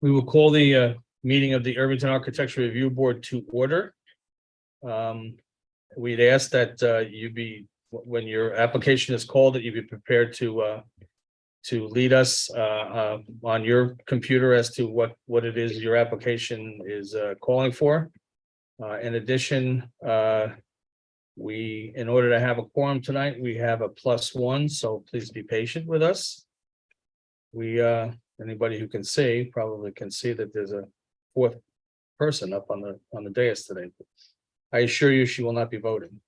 We will call the meeting of the Irvington Architecture Review Board to order. We'd ask that you be, when your application is called, that you be prepared to lead us on your computer as to what it is your application is calling for. In addition, in order to have a quorum tonight, we have a +1, so please be patient with us. Anybody who can see probably can see that there's a fourth person up on the dais today. I assure you she will not be voting.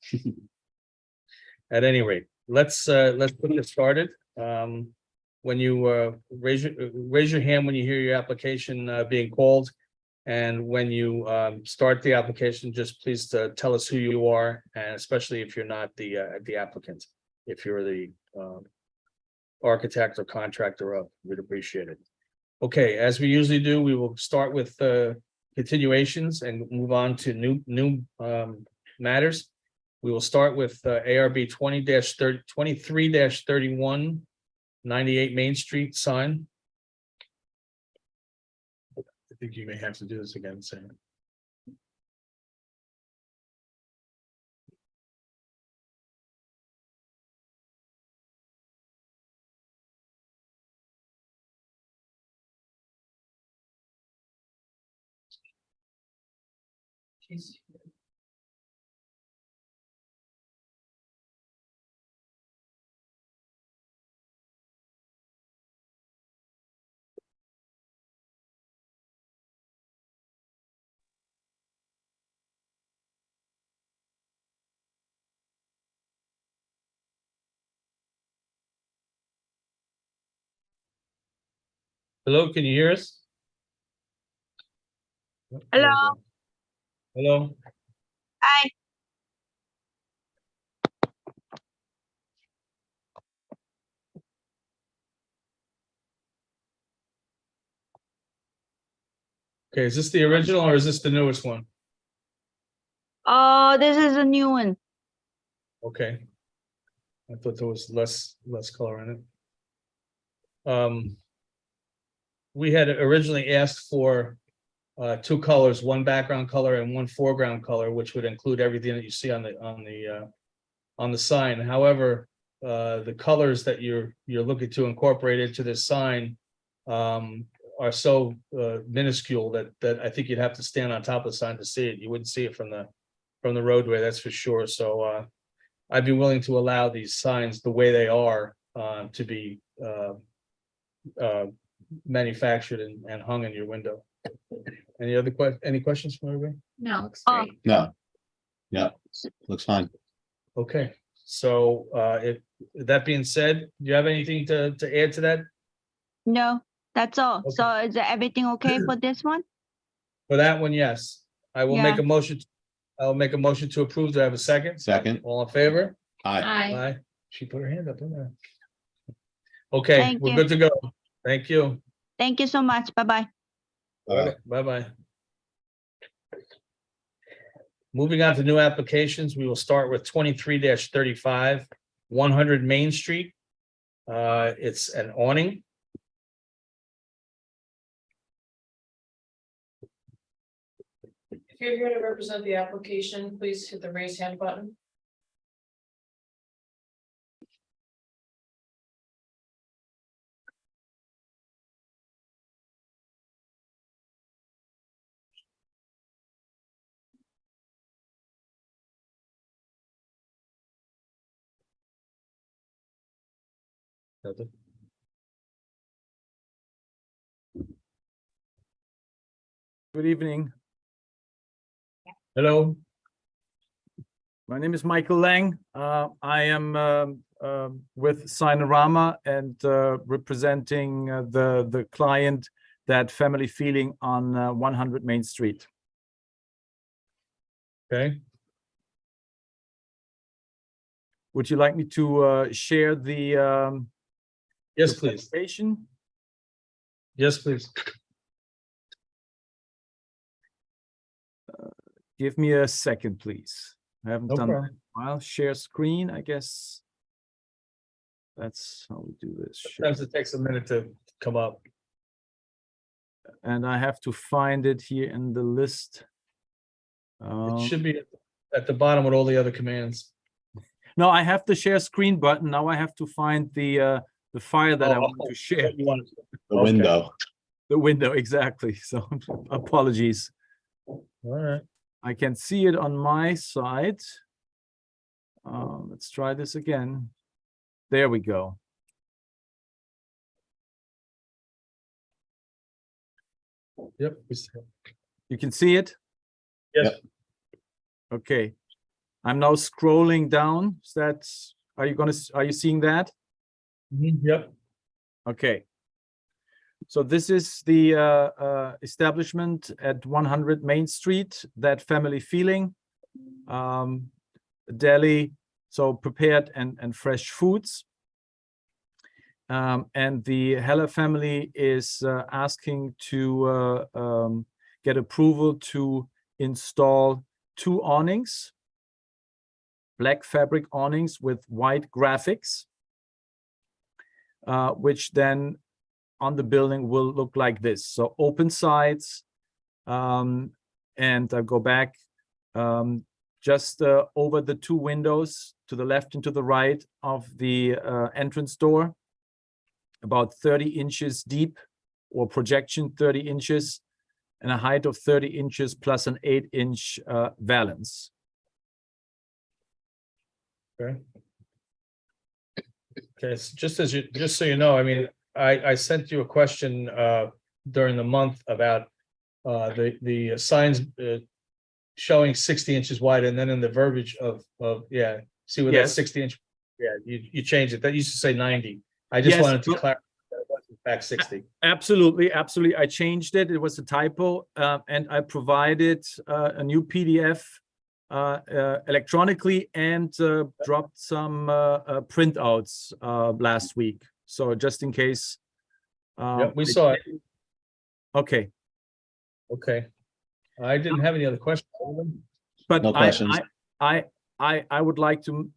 At any rate, let's put this started. When you raise your hand when you hear your application being called, and when you start the application, just please tell us who you are, and especially if you're not the applicant, if you're the architect or contractor of, we'd appreciate it. Okay, as we usually do, we will start with continuations and move on to new matters. We will start with ARB 23-31 98 Main Street sign. I think you may have to do this again, Sam. Hello, can you hear us? Hello. Hello. Hi. Okay, is this the original or is this the newest one? This is a new one. Okay. I thought there was less color in it. We had originally asked for two colors, one background color and one foreground color, which would include everything that you see on the sign. However, the colors that you're looking to incorporate into this sign are so minuscule that I think you'd have to stand on top of the sign to see it. You wouldn't see it from the roadway, that's for sure. So I'd be willing to allow these signs the way they are to be manufactured and hung in your window. Any questions from everybody? No, looks great. No. Yeah, looks fine. Okay, so that being said, do you have anything to add to that? No, that's all. Okay. So is everything okay for this one? For that one, yes. I will make Yeah. a motion. I'll make a motion to approve. Do I have a second? Second. All in favor? Aye. Aye. She put her hand up, didn't I? Okay, Thank we're you. good to go. Thank you. Thank you so much. Bye-bye. Bye-bye. Moving on to new applications, we will start with 23-35, 100 Main Street. It's an awning. If you're here to represent the application, please hit the raise hand button. Good evening. Hello. My name is Michael Lang. I am with Signorama and representing the client, that family feeling on 100 Main Street. Okay. Would you like me to share the Yes, please. presentation? Yes, please. Give me a second, please. I haven't No done that problem. in a while. Share screen, I guess. That's how we do this. share. Sometimes it takes a minute to come up. And I have to find it here in the list. It should be at the bottom with all the other commands. No, I have the share screen button. Now I have to find the file that I want to share. You want The Okay. window. The window, exactly. So apologies. All right. I can see it on my side. Let's try this again. There we go. Yep. we see it. You can see it? Yes. Okay. I'm now scrolling down. Is that, are you seeing that? Yep. Okay. So this is the establishment at 100 Main Street, that family feeling. Deli, so prepared and fresh foods. And the Heller family is asking to get approval to install 2 awnings, black fabric awnings with white graphics, which then on the building will look like this. So open sides, and I'll go back just over the 2 windows to the left and to the right of the entrance door, about 30 inches deep, or projection 30 inches, and a height of 30 inches plus an 8-inch valance. Okay. Okay, so just so you know, I mean, I sent you a question during the month about the signs showing 60 inches wide, and then in the verbiage of yeah, see where that Yes. 60 inch, yeah, you changed it. That used to say 90. I just Yes, wanted to but- clarify that it wasn't back 60. Absolutely, absolutely. I changed it. It was a typo, and I provided a new PDF electronically and dropped some printouts last week. So just in case. Yep, we saw it. Okay, Okay. I didn't have any other questions. but No questions. I would like to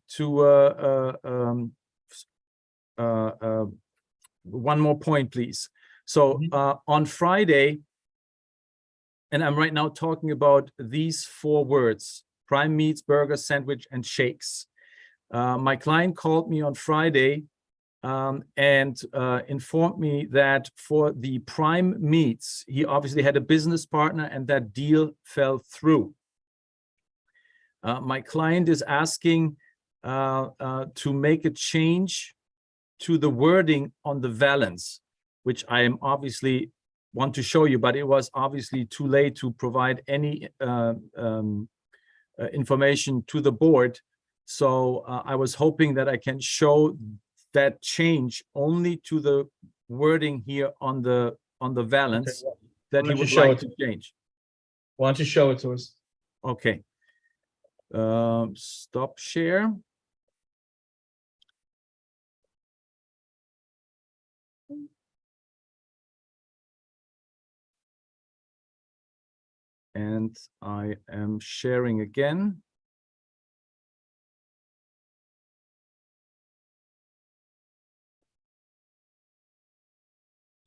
one more point, please. So on Friday, and I'm right now talking about these 4 words: prime meats, burger, sandwich, and shakes. My client called me on Friday and informed me that for the prime meats, he obviously had a business partner and that deal fell through. My client is asking to make a change to the wording on the valance, which I am obviously want to show you, but it was obviously too late to provide any information to the board. So I was hoping that I can show that change only to the wording here on the valance that Why he don't you would show like it to change. Why don't you show it to us? Okay. Stop share. And I am sharing again.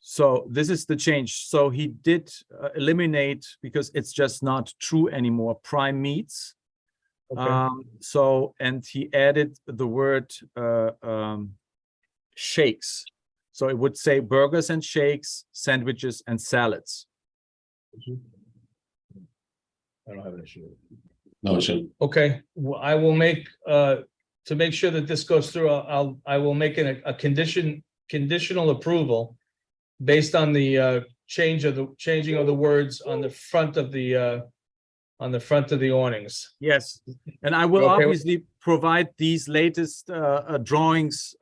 So this is the change. So he did eliminate, because it's just not true anymore, prime meats. Okay. So, and he added the word shakes. So it would say burgers and shakes, sandwiches and salads. I don't have an issue. No issue. Okay, well, I will make, to make sure that this goes through, I will make a conditional approval based on the changing of the words on the front of the awnings. Yes, and I will Okay. obviously provide these latest drawings.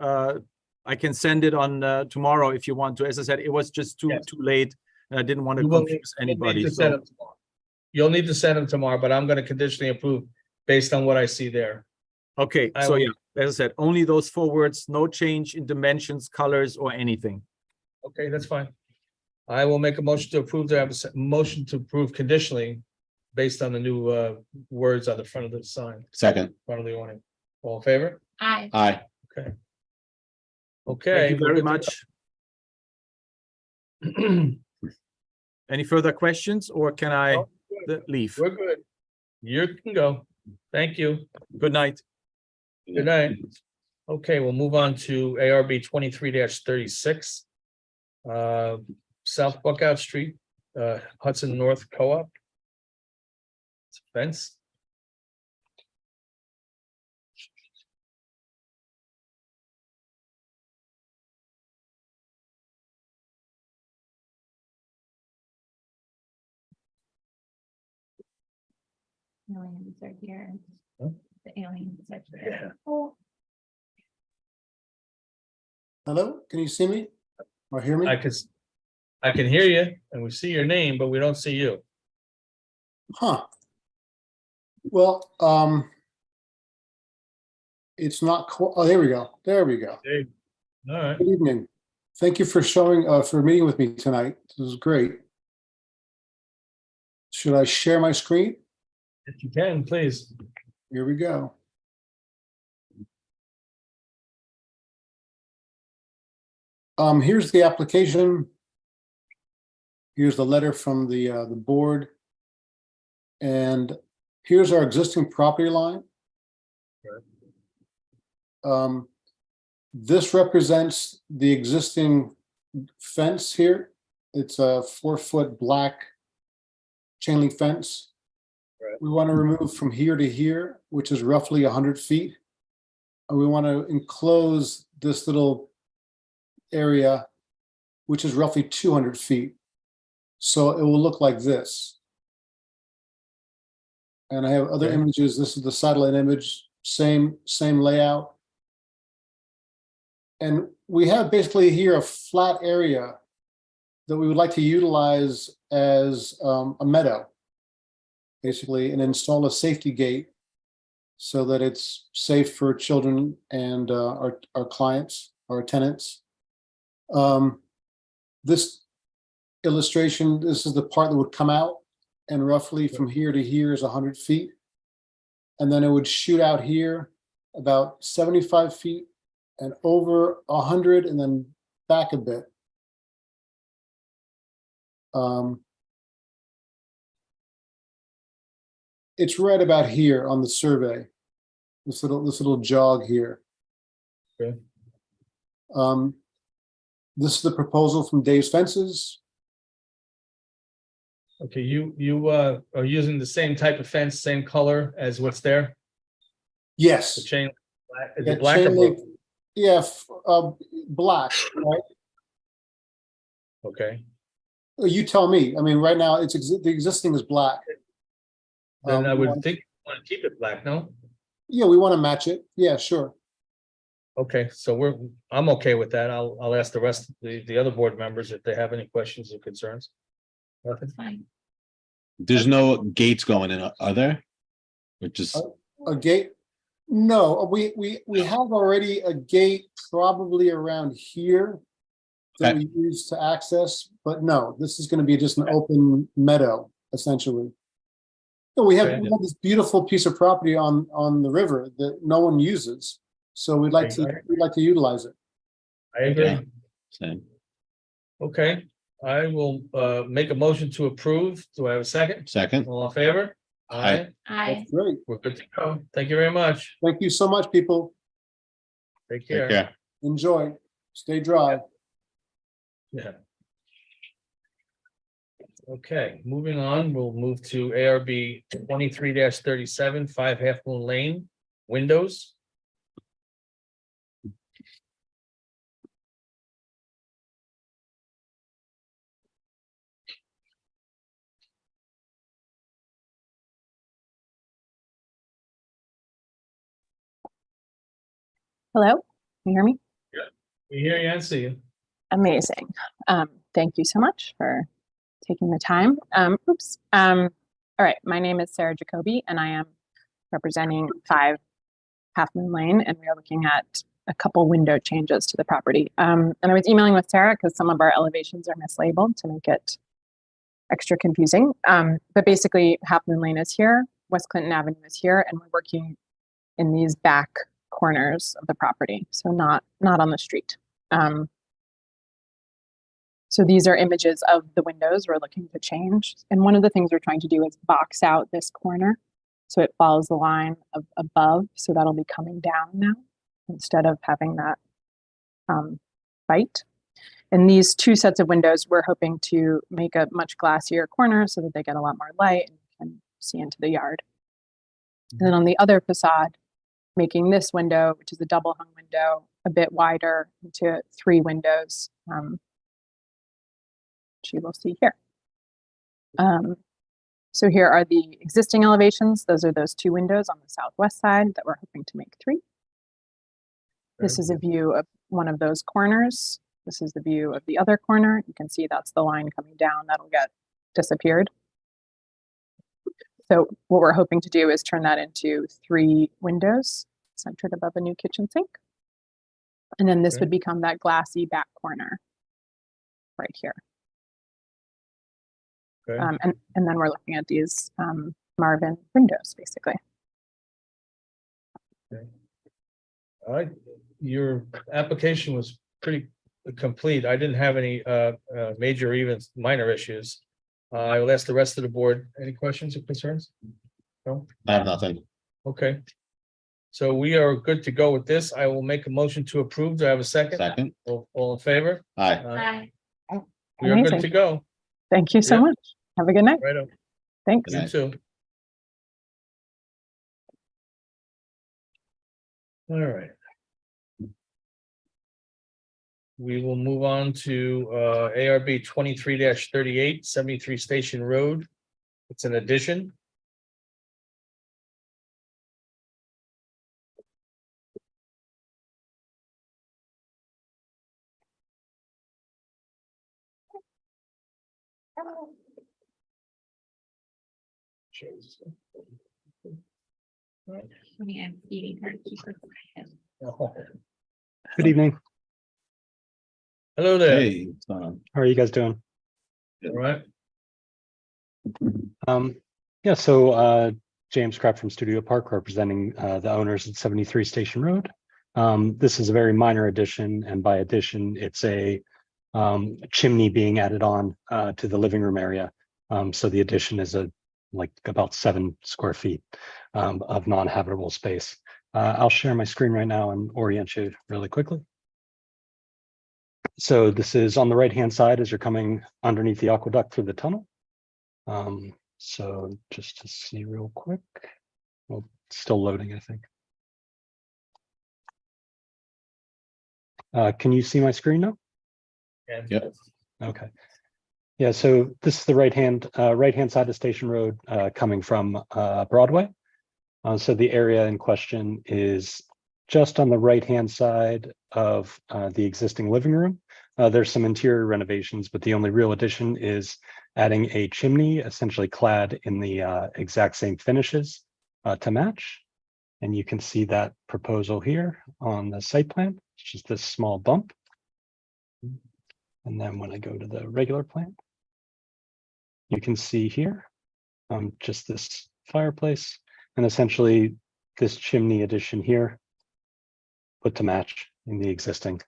I can send it on tomorrow if you want to. As I said, it was just too Yes. late, and I didn't want to You will confuse you'll need anybody. to So, send them tomorrow. You'll need to send them tomorrow, but I'm gonna conditionally approve based on what I see there. okay, I so will- yeah, as I said, only those 4 words, no change in dimensions, colors, or anything. Okay, that's fine. I will make a motion to approve, to have a motion to approve conditionally based on the new words on the front of the sign, Second. front of the awning. All in favor? Aye. Aye. Okay. Okay. Thank you we're very good to much. Any further questions, or can I No, leave? We're good. You can go. Thank you. Good night. Good night. Okay, we'll move on to ARB 23-36. South Buckout Street, Hudson North Co-op. It's a fence. Aliens are here. Huh? The aliens are Yeah. here. Oh, Hello, can you see me or hear me? I can hear you and we see your name, but we don't see you. Huh. Well, it's not, oh, there we go. There we go. Hey, all right. Good evening. Thank you for for meeting with me tonight. This was great. Should I share my screen? If you can, please. Here we go. Here's the application. Here's the letter from the board. And here's our existing property line. This represents the existing fence here. It's a 4-foot black chain link fence. Right. We want to remove from here to here, which is roughly 100 feet. And we want to enclose this little area, which is roughly 200 feet. So it will look like this. And I have other Okay. images. This is the satellite image, same layout. And we have basically here a flat area that we would like to utilize as a meadow, basically, and install a safety gate so that it's safe for children and our clients, our tenants. This illustration, this is the part that would come out, and roughly from here to here is 100 feet. And then it would shoot out here about 75 feet and over 100 and then back a bit. It's right about here on the survey, this little jog here. Okay. This is the proposal from Dave's Fences. Okay, you are using the same type of fence, same color as what's there? The Yes. chain, is Yeah, it black or chain blue? link. Yeah, black, right? Okay, You tell me. I mean, right now it's the existing is black. then I We would want- think you want to keep it black, no? Yeah, we want to match it. Yeah, sure. Okay, so I'm okay with that. I'll ask the rest of the other board members if they have any questions or concerns. Nothing? fine. There's no gates going in, are there? Which is, A gate? No, we have already a gate probably around here that Okay. we use to access, but no, this is going to be just an open meadow, essentially. So we have this beautiful piece of property on the river that no one uses, so we'd like to utilize it. I agree. Yeah. same. Okay, I will make a motion to approve. Do I have a second? Second, All in favor? Aye. I, That's great. We're good to go. Thank you very much. Thank you so much, people. Take take care. care. Enjoy. Stay dry. Yeah. Okay, moving on, we'll move to ARB 23-37, 5 Half Moon Lane, windows. Hello, can you hear me? We hear you and see you. Amazing. Thank you so much for taking the time. All right, my name is Sarah Jacoby, and I am representing 5 Half Moon Lane, and we are looking at a couple window changes to the property. And I was emailing with Sarah because some of our elevations are mislabeled to make it extra confusing. But basically, Half Moon Lane is here, West Clinton Avenue is here, and we're working in these back corners of the property, so not on the street. So these are images of the windows we're looking to change. And one of the things we're trying to do is box out this corner so it follows the line of above. So that'll be coming down now instead of having that bite. And these two sets of windows, we're hoping to make a much glassier corner so that they get a lot more light and can see into the yard. And then on the other facade, making this window, which is a double hung window, a bit wider into 3 windows, which you will see here. So here are the existing elevations. Those are those 2 windows on the southwest side that we're hoping to make 3. This is a view of one of those corners. This is the view of the other corner. You can see that's the line coming down that'll get disappeared. So what we're hoping to do is turn that into 3 windows centered above a new kitchen sink. And then this would become that glassy back corner right here. Okay. And then we're looking at these Marvin windows, basically. All right, your application was pretty complete. I didn't have any major or even minor issues. I will ask the rest of the board, any questions or concerns? No? I have nothing. Okay. So we are good to go with this. I will make a motion to approve. Do I have a second? Second. All in favor? Aye. Hi. We are good Amazing. to go. Thank you so Yeah. much. Have a good night. Right up. Thanks. Good You night. too. All right. We will move on to ARB 23-38, 73 Station Road. It's an addition. I'm feeding her. Keep her quiet. Good evening. Hello there. Hey, what's going on? How are you guys doing? All right. Yeah, so James Kraft from Studio Park representing the owners at 73 Station Road. This is a very minor addition, and by addition, it's a chimney being added on to the living room area. So the addition is like about 7 square feet of non-habitable space. I'll share my screen right now and orient you really quickly. So this is on the right-hand side as you're coming underneath the aqueduct through the tunnel. So just to see real quick, well, it's still loading, I think. Can you see my screen now? Yep. Okay. Yeah, so this is the right-hand side of Station Road coming from Broadway. So the area in question is just on the right-hand side of the existing living room. There's some interior renovations, but the only real addition is adding a chimney, essentially clad in the exact same finishes to match. And you can see that proposal here on the site plan. It's just this small bump. And then when I go to the regular plan, you can see here just this fireplace and essentially this chimney addition here put to match in the existing.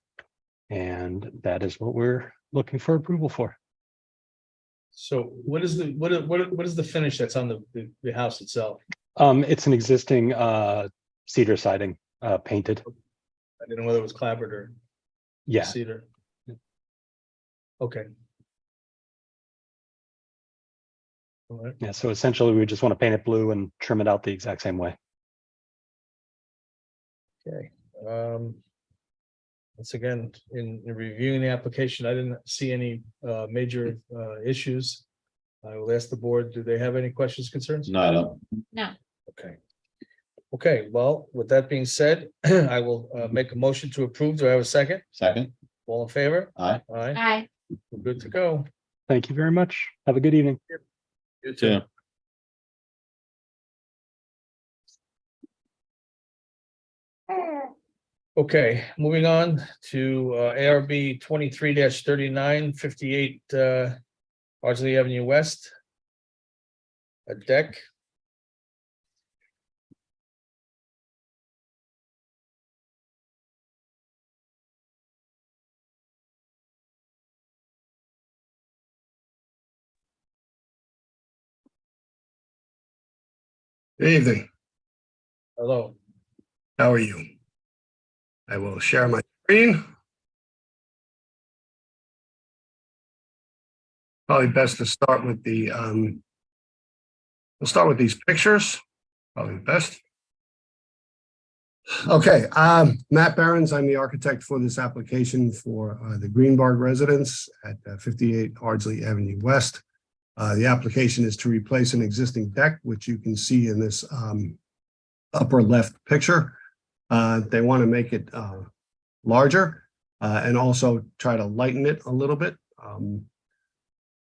And that is what we're looking for approval for. So what is the finish that's on the house itself? It's an existing cedar siding painted. I didn't know whether it was clapboard or Yeah. cedar. Okay. All right. Yeah. So essentially we just want to paint it blue and trim it out the exact same way. Okay. Once again, in reviewing the application, I didn't see any major issues. I will ask the board, do they have any questions, concerns? No, I don't. No. Okay. Okay, well, with that being said, I will make a motion to approve. Do I have a second? Second. All in favor? Aye. Aye, Hi. we're good to go. Thank you very much. Have a good evening. You Two. Okay, moving on to ARB 23-39, 58 Ardsley Avenue West. A deck. Good evening. Hello. How are you? I will share my screen. Probably best to start with the, we'll start with these pictures, probably best. Okay, Matt Behrens, I'm the architect for this application for the Greenberg Residence at 58 Ardsley Avenue West. The application is to replace an existing deck, which you can see in this upper left picture. They want to make it larger and also try to lighten it a little bit.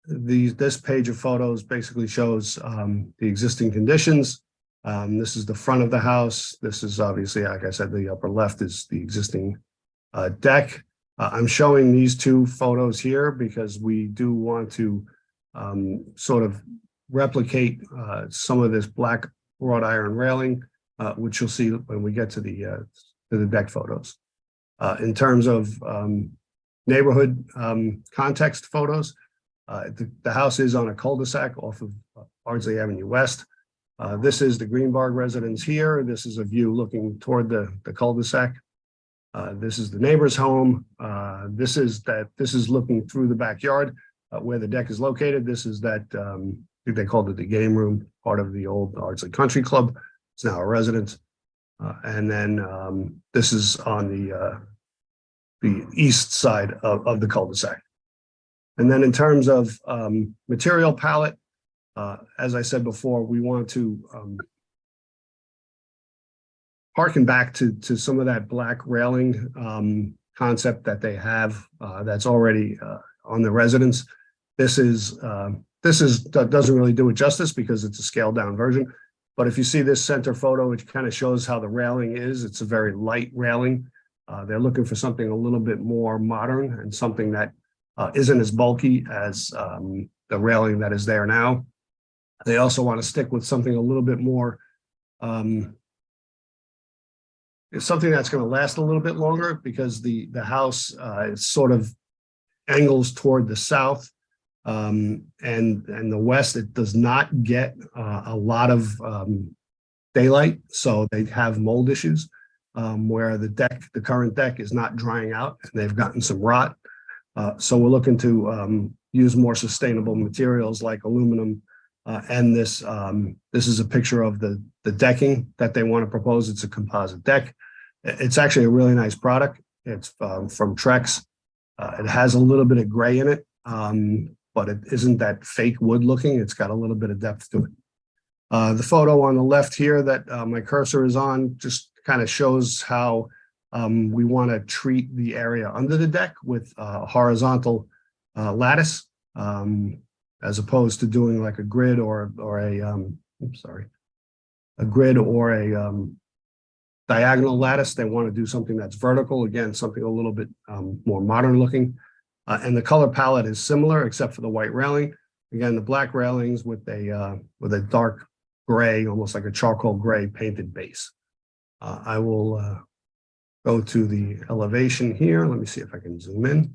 This page of photos basically shows the existing conditions. This is the front of the house. This is obviously, like I said, the upper left is the existing deck. I'm showing these two photos here because we do want to sort of replicate some of this black wrought iron railing, which you'll see when we get to the deck photos. In terms of neighborhood context photos, the house is on a cul-de-sac off of Ardsley Avenue West. This is the Greenberg Residence here. This is a view looking toward the cul-de-sac. This is the neighbor's home. This is looking through the backyard where the deck is located. This is that, I think they called it the game room, part of the old Ardsley Country Club. It's now a residence. And then this is on the east side of the cul-de-sac. And then in terms of material palette, as I said before, we want to harken back to some of that black railing concept that they have that's already on the residence. This doesn't really do it justice because it's a scaled down version. But if you see this center photo, it kind of shows how the railing is. It's a very light railing. They're looking for something a little bit more modern and something that isn't as bulky as the railing that is there now. They also want to stick with something a little bit more, it's something that's going to last a little bit longer because the house is sort of angles toward the south and the west. It does not get a lot of daylight, so they have mold issues where the current deck is not drying out and they've gotten some rot. So we're looking to use more sustainable materials like aluminum. And this is a picture of the decking that they want to propose. It's a composite deck. It's actually a really nice product. It's from Trex. It has a little bit of gray in it, but it isn't that fake wood looking. It's got a little bit of depth to it. The photo on the left here that my cursor is on just kind of shows how we want to treat the area under the deck with horizontal lattice, as opposed to doing like a grid or a grid or a diagonal lattice. They want to do something that's vertical, again, something a little bit more modern looking. And the color palette is similar except for the white railing. Again, the black railings with a dark gray, almost like a charcoal gray painted base. I will go to the elevation here. Let me see if I can zoom in.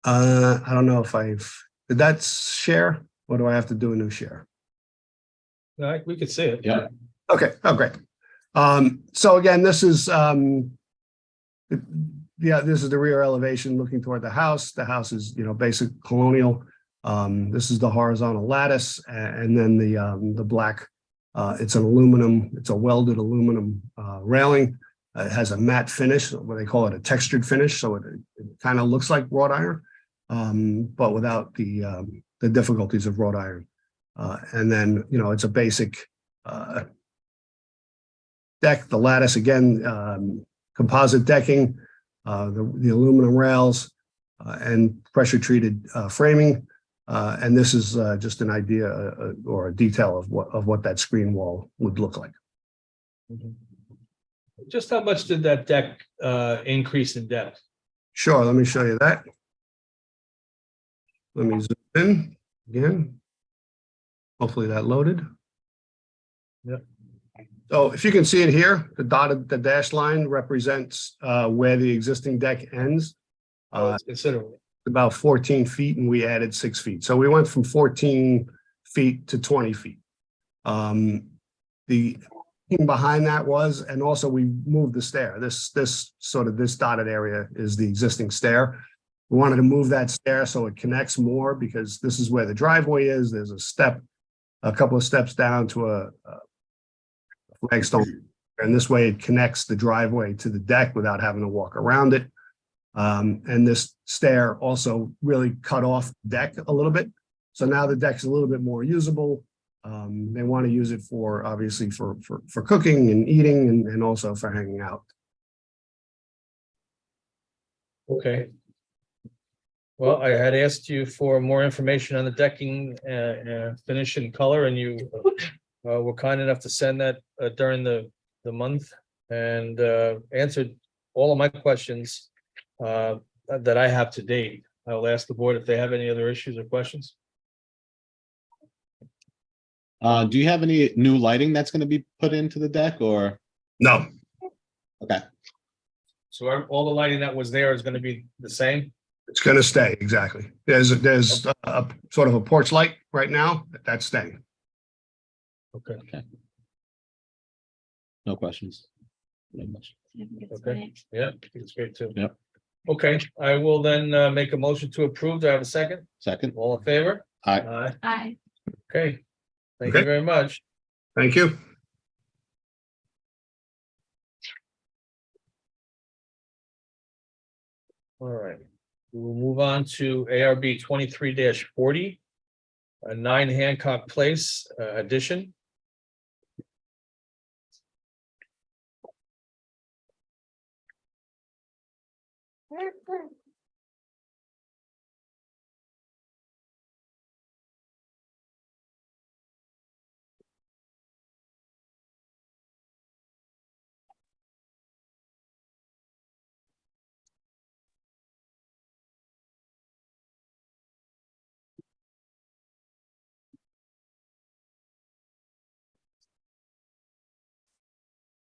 I don't know if did that share, or do I have to do a new share? We could see it. Yeah. Okay. Oh, great. So again, this is this is the rear elevation looking toward the house. The house is, basic colonial. This is the horizontal lattice, and then the black. It's an aluminum. It's a welded aluminum railing. It has a matte finish, what they call it, a textured finish. So it kind of looks like wrought iron, but without the difficulties of wrought iron. And then, it's a basic deck. The lattice, again, composite decking, the aluminum rails, and pressure treated framing. And this is just an idea or a detail of what that screen wall would look like. Just how much did that deck increase in depth? Sure, let me show you that. Let me zoom in again. Hopefully that loaded. Yep. So if you can see it here, the dashed line represents where the existing deck ends. It's considerable. About 14 feet, and we added 6 feet. So we went from 14 feet to 20 feet. The thing behind that was, and also we moved the stair. This dotted area is the existing stair. We wanted to move that stair so it connects more because this is where the driveway is. There's a couple of steps down to a flagstone. And this way it connects the driveway to the deck without having to walk around it. And this stair also really cut off the deck a little bit. So now the deck's a little bit more usable. They want to use it for, obviously, for cooking and eating and also for hanging out. Okay. Well, I had asked you for more information on the decking, finish and color, and you were kind enough to send that during the month and answered all of my questions that I have to date. I will ask the board if they have any other issues or questions. Do you have any new lighting that's going to be put into the deck or? No, Okay, So all the lighting that was there is going to be the same? it's going to stay, exactly. There's a sort of a porch light right now, that's staying. Okay. no questions. No questions. Okay. Yeah, I think it's great too. Yep. Okay, I will then make a motion to approve. Do I have a second? Second, All in favor? Aye. Aye. Aye. Okay. Thank you Okay. very much. Thank you. All right. We'll move on to ARB 23-40. 9 Hancock Place addition.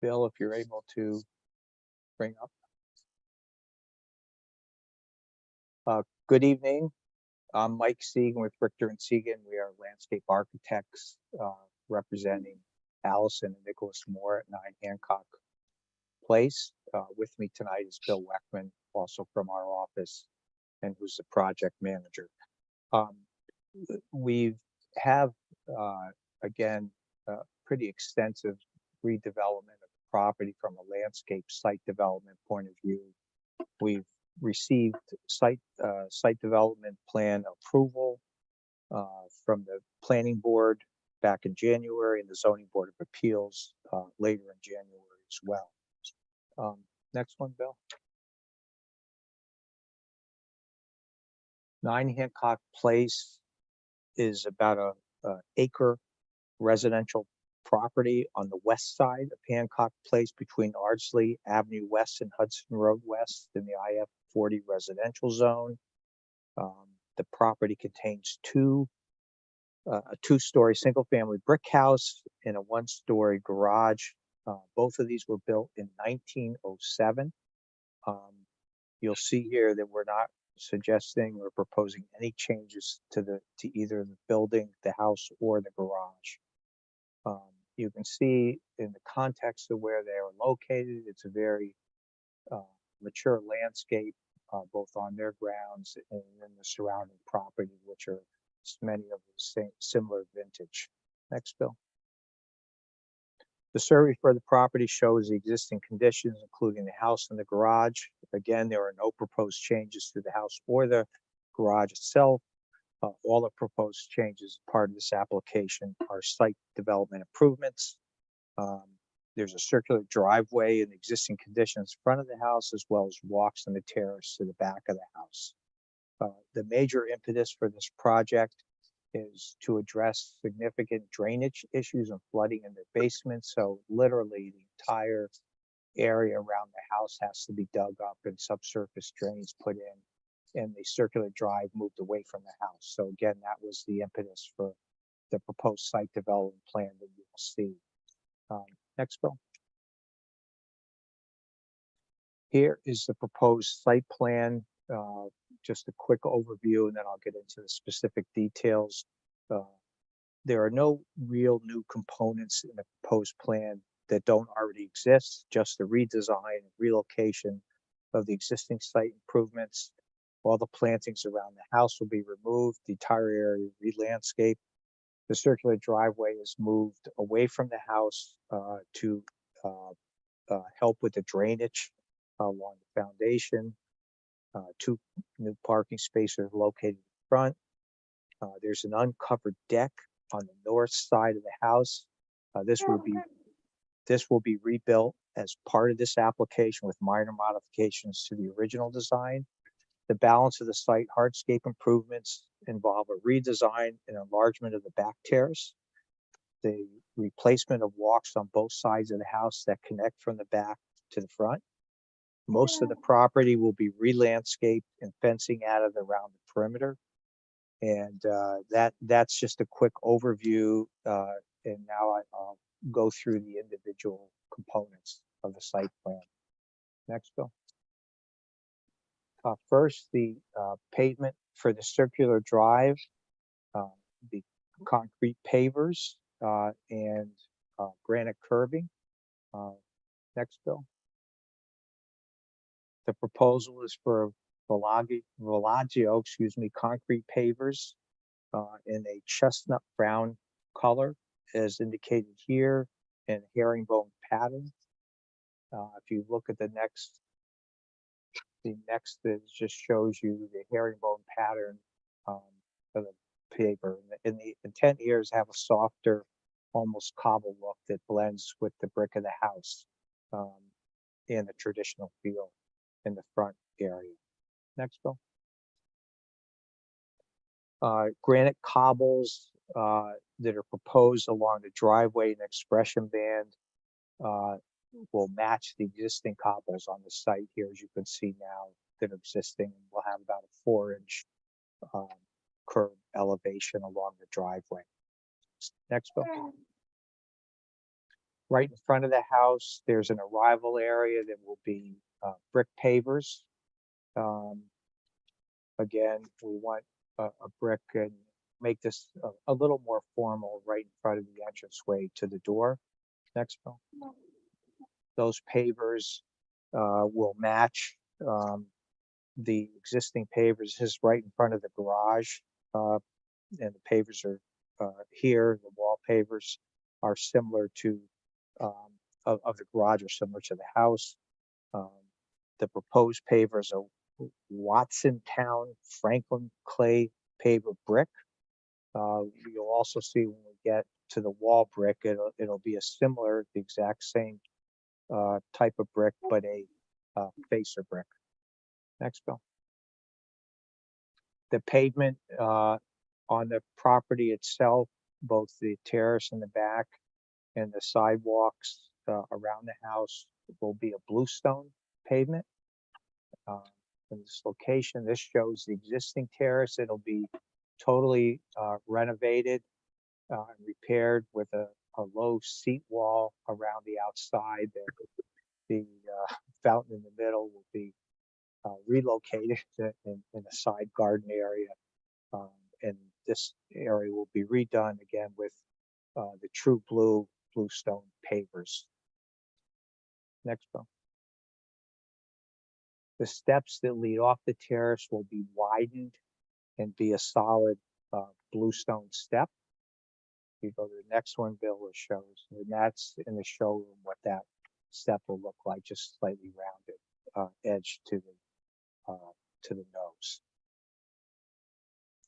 Bill, if you're able to bring up. Good evening. I'm Mike Segan with Richter and Segan. We are landscape architects representing Allison and Nicholas Moore at 9 Hancock Place. With me tonight is Bill Weckman, also from our office, and who's the project manager. We have, again, pretty extensive redevelopment of the property from a landscape site development point of view. We've received site development plan approval from the planning board back in January and the zoning board of appeals later in January as well. Next one, Bill. 9 Hancock Place is about a acre residential property on the west side of Hancock Place between Ardsley Avenue West and Hudson Road West in the IF 40 residential zone. The property contains a 2-story single-family brick house and a 1-story garage. Both of these were built in 1907. You'll see here that we're not suggesting or proposing any changes to either the building, the house, or the garage. You can see in the context of where they are located, it's a very mature landscape, both on their grounds and in the surrounding property, which are many of the same similar vintage. Next, Bill. The survey for the property shows the existing conditions, including the house and the garage. Again, there are no proposed changes to the house or the garage itself. All the proposed changes part of this application are site development improvements. There's a circular driveway in the existing conditions in front of the house, as well as walks on the terrace to the back of the house. The major impetus for this project is to address significant drainage issues and flooding in their basement. So literally the entire area around the house has to be dug up and subsurface drains put in, and the circular drive moved away from the house. So again, that was the impetus for the proposed site development plan that you will see. Next, Bill. Here is the proposed site plan. Just a quick overview, and then I'll get into the specific details. there are no real new components in the proposed plan that don't already exist, just a redesign and relocation of the existing site improvements. All the plantings around the house will be removed, the entire area re-landscaped. The circular driveway is moved away from the house to help with the drainage along the foundation. 2 new parking spaces are located in front. There's an uncovered deck on the north side of the house. This will be rebuilt as part of this application with minor modifications to the original design. The balance of the site hardscape improvements involve a redesign and enlargement of the back terrace, the replacement of walks on both sides of the house that connect from the back to the front. Most of the property will be re-landscaped and fencing added around the perimeter. And that's just a quick overview. And now I'll go through the individual components of the site plan. Next, Bill. First, the pavement for the circular drive, the concrete pavers and granite curbing. Next, Bill. The proposal is for Villagio, concrete pavers in a chestnut brown color, as indicated here, in herringbone pattern. If you look at the next that just shows you the herringbone pattern of the paver. And the intent here is to have a softer, almost cobble look that blends with the brick of the house and the traditional feel in the front area. Next, Bill. Granite cobbles that are proposed along the driveway and expression band will match the existing cobbles on the site here, as you can see now, that are existing. We'll have about a 4-inch curb elevation along the driveway. Next, Bill. Right in front of the house, there's an arrival area that will be brick pavers. Again, we want a brick and make this a little more formal right in front of the entranceway to the door. Next, Bill. Those pavers will match the existing pavers. This is right in front of the garage, and the pavers are here. The wall pavers are similar to of the garage, are similar to the house. The proposed pavers are Watsontown Franklin clay paver brick. You'll also see when we get to the wall brick, it'll be a similar, the exact same type of brick, but a facer brick. Next, Bill. The pavement on the property itself, both the terrace in the back and the sidewalks around the house, will be a bluestone pavement. In this location, this shows the existing terrace. It'll be totally renovated and repaired with a low seat wall around the outside. The fountain in the middle will be relocated in a side garden area. And this area will be redone again with the true bluestone pavers. Next, Bill. The steps that lead off the terrace will be widened and be a solid bluestone step. You go to the next one, Bill, it shows, and that's in the showroom what that step will look like, just slightly rounded edge to the nose.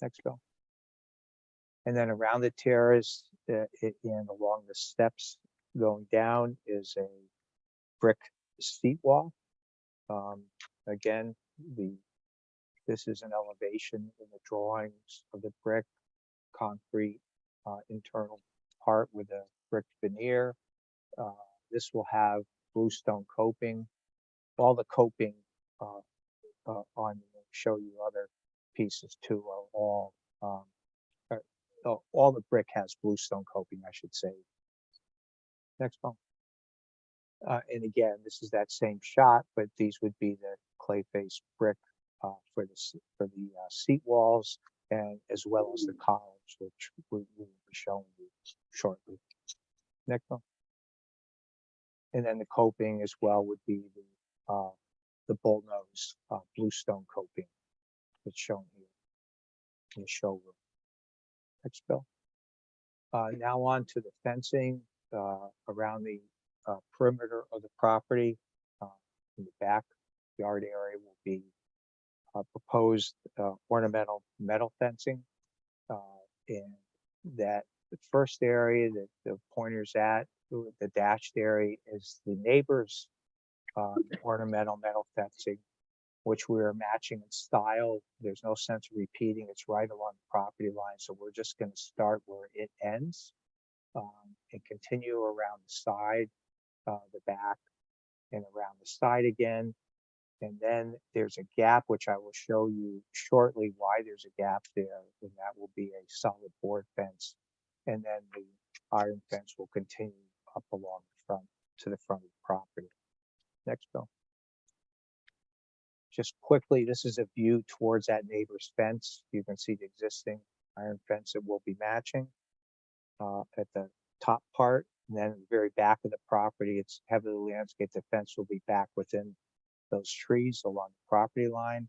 Next, Bill. And then around the terrace and along the steps going down is a brick seat wall. Again, this is an elevation in the drawings of the brick concrete internal part with a brick veneer. This will have bluestone coping. All the coping on, show you other pieces too, are all the brick has bluestone coping, I should say. Next one. And again, this is that same shot, but these would be the clay face brick for the seat walls. and as well as the columns, which we will be showing you shortly. Next one. And then the coping as well would be the bullnose bluestone coping that's shown here in the showroom. Next, Bill. Now on to the fencing around the perimeter of the property. In the backyard area will be proposed ornamental metal fencing. And that the first area that the pointer's at, the dashed area, is the neighbor's ornamental metal fencing, which we're matching in style. There's no sense of repeating. It's right along the property line. So we're just going to start where it ends and continue around the side, the back, and around the side again. And then there's a gap, which I will show you shortly why there's a gap there, and that will be a solid board fence. And then the iron fence will continue up along the front to the front of the property. Next, Bill. Just quickly, this is a view towards that neighbor's fence. You can see the existing iron fence that we'll be matching at the top part. And then at the very back of the property, it's heavily landscaped. The fence will be back within those trees along the property line.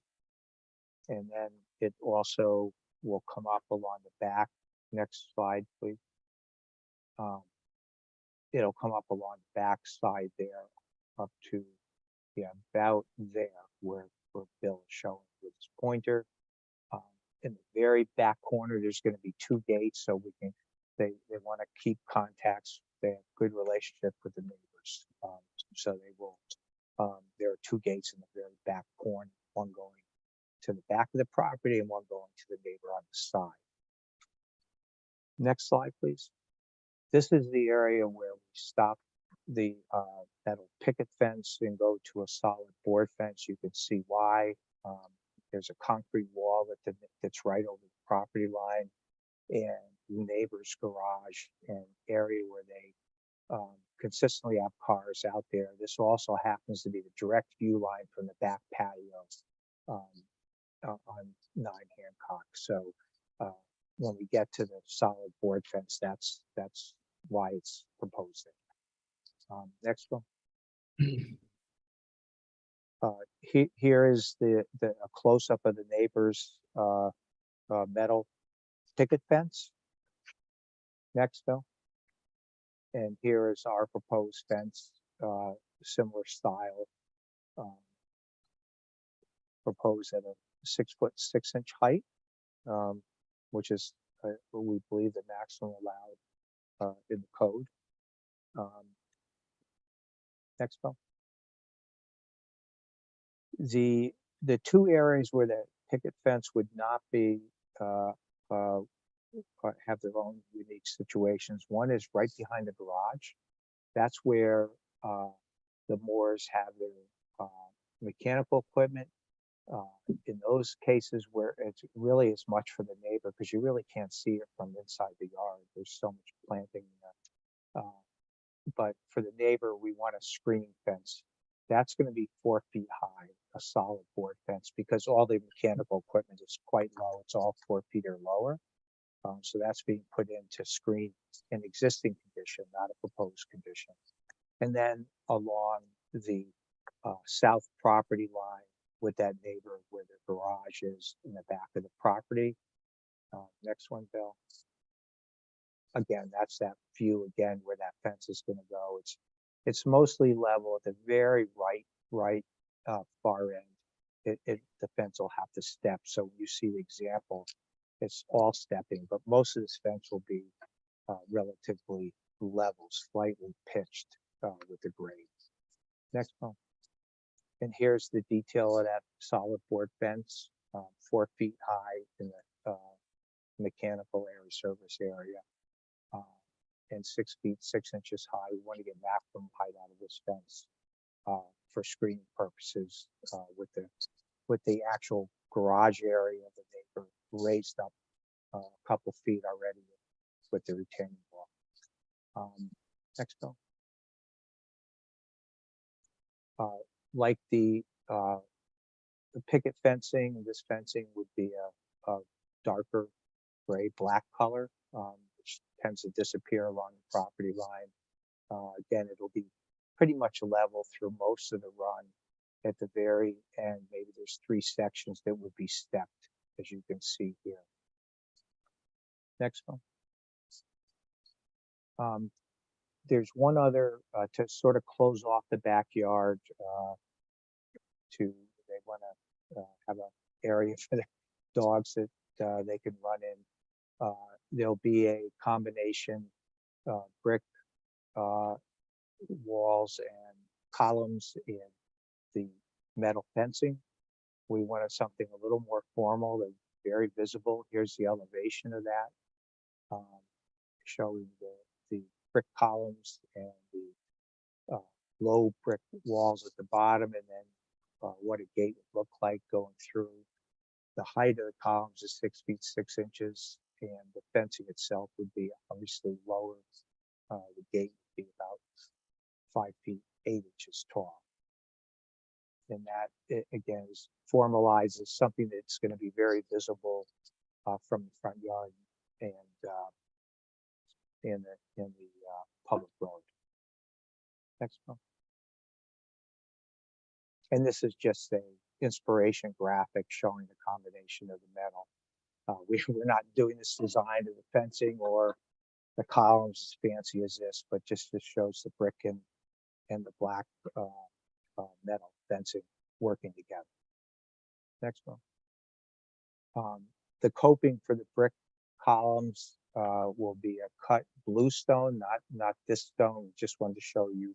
And then it also will come up along the back. Next slide, please. It'll come up along the back side there up to about there where Bill is showing with his pointer. In the very back corner, there's going to be 2 gates, so we can they want to keep contacts. They have good relationship with the neighbors, so they will. There are 2 gates in the very back corner, one going to the back of the property and one going to the neighbor on the side. Next slide, please. This is the area where we stop the metal picket fence and go to a solid board fence. You can see why. There's a concrete wall that's right over the property line, and the neighbor's garage and area where they consistently have cars out there. This also happens to be the direct view line from the back patio on 9 Hancock. So when we get to the solid board fence, that's why it's proposed there. Next one. Here is a close-up of the neighbor's metal picket fence. Next, Bill. And here is our proposed fence, similar style, proposed at a 6 foot 6 inch height, which is we believe the maximum allowed in the code. Next, Bill. The 2 areas where the picket fence would not be have their own unique situations. One is right behind the garage. That's where the Moores have their mechanical equipment. In those cases where it's really as much for the neighbor, because you really can't see it from inside the yard. There's so much planting there. But for the neighbor, we want a screening fence. That's going to be 4 feet high, a solid board fence, because all the mechanical equipment is quite low. It's all 4 feet or lower. So that's being put in to screen an existing condition, not a proposed condition. And then along the south property line with that neighbor where the garage is in the back of the property. Next one, Bill. Again, that's that view again where that fence is going to go. It's mostly level at the very right far end. The fence will have to step. So when you see the example, it's all stepping, but most of this fence will be relatively level, slightly pitched with the grade. Next one. And here's the detail of that solid board fence, 4 feet high in the mechanical area, service area, and 6 feet 6 inches high. We want to get maximum height out of this fence for screening purposes with the actual garage area of the neighbor raised up a couple feet already with the retaining wall. Next, Bill. Like the picket fencing, this fencing would be a darker gray, black color, which tends to disappear along the property line. Again, it'll be pretty much level through most of the run. At the very end, maybe there's 3 sections that would be stepped, as you can see here. Next one. There's one other to sort of close off the backyard. They want to have an area for the dogs that they can run in. There'll be a combination brick walls and columns in the metal fencing. We wanted something a little more formal and very visible. Here's the elevation of that, showing the brick columns and the low brick walls at the bottom, and then what a gate would look like going through. The height of the columns is 6 feet 6 inches, and the fencing itself would be obviously lower. The gate would be about 5 feet 8 inches tall. And that, again, formalizes something that's going to be very visible from the front yard and in the public road. Next one. And this is just a inspiration graphic showing the combination of the metal. We're not doing this design of the fencing or the columns as fancy as this, but just shows the brick and the black metal fencing working together. Next one. The coping for the brick columns will be a cut blue stone, not this stone. Just wanted to show you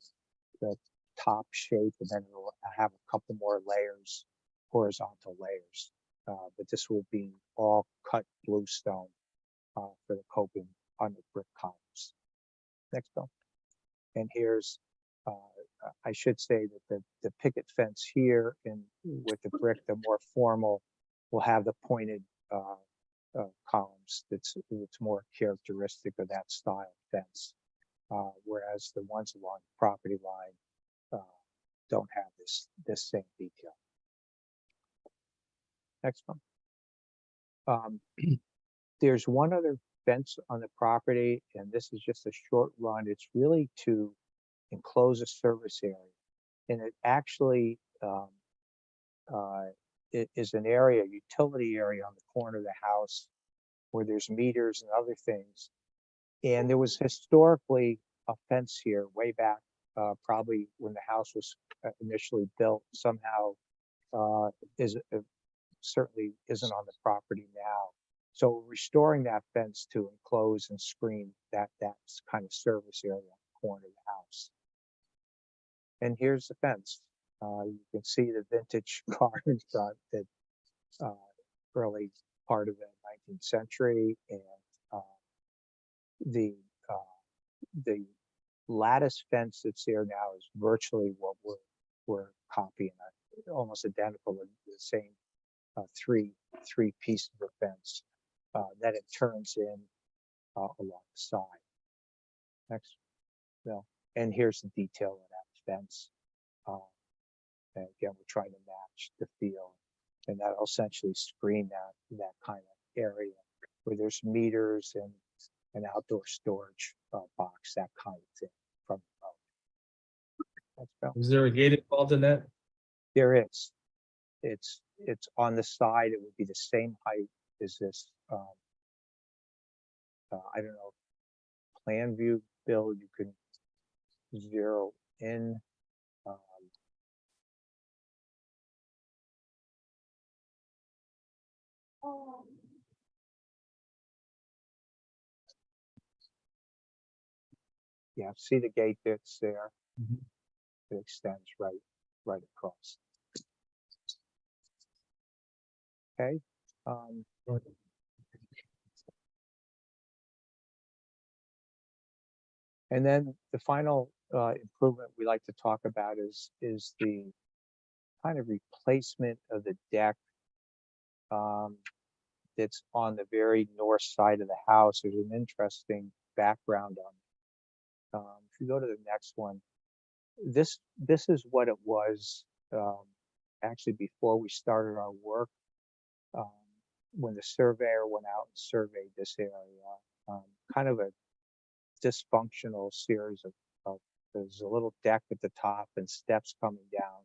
the top shape, and then it'll have a couple more layers, horizontal layers. But this will be all cut blue stone for the coping on the brick columns. Next one. And here's, I should say that the picket fence here with the brick, the more formal, will have the pointed columns. It's more characteristic of that style fence, whereas the ones along the property line don't have this same detail. Next one. There's one other fence on the property, and this is just a short run. It's really to enclose a service area, and it actually it is an area, utility area on the corner of the house where there's meters and other things. And there was historically a fence here way back, probably when the house was initially built. Somehow certainly isn't on the property now. So we're restoring that fence to enclose and screen that kind of service area on the corner of the house. And here's the fence. You can see the vintage car in front, that early part of the 19th century, and the lattice fence that's there now is virtually what we're copying, almost identical, in the same three pieces of fence that it turns in along the side. Next, no, and here's the detail of that fence. And again, we're trying to match the feel, and that'll essentially screen that kind of area where there's meters and an outdoor storage box, that kind of thing from the road. Is there a gate involved in that? There is. It's on the side. It would be the same height as this. I don't know, plan view, Bill, you can zero in. Yeah, see the gate that's there? Mhm. It extends right across. Okay. And then the final improvement we like to talk about is the kind of replacement of the deck that's on the very north side of the house. There's an interesting background on it. If you go to the next one, this is what it was actually before we started our work. when the surveyor went out and surveyed this area, kind of a dysfunctional series of there's a little deck at the top and steps coming down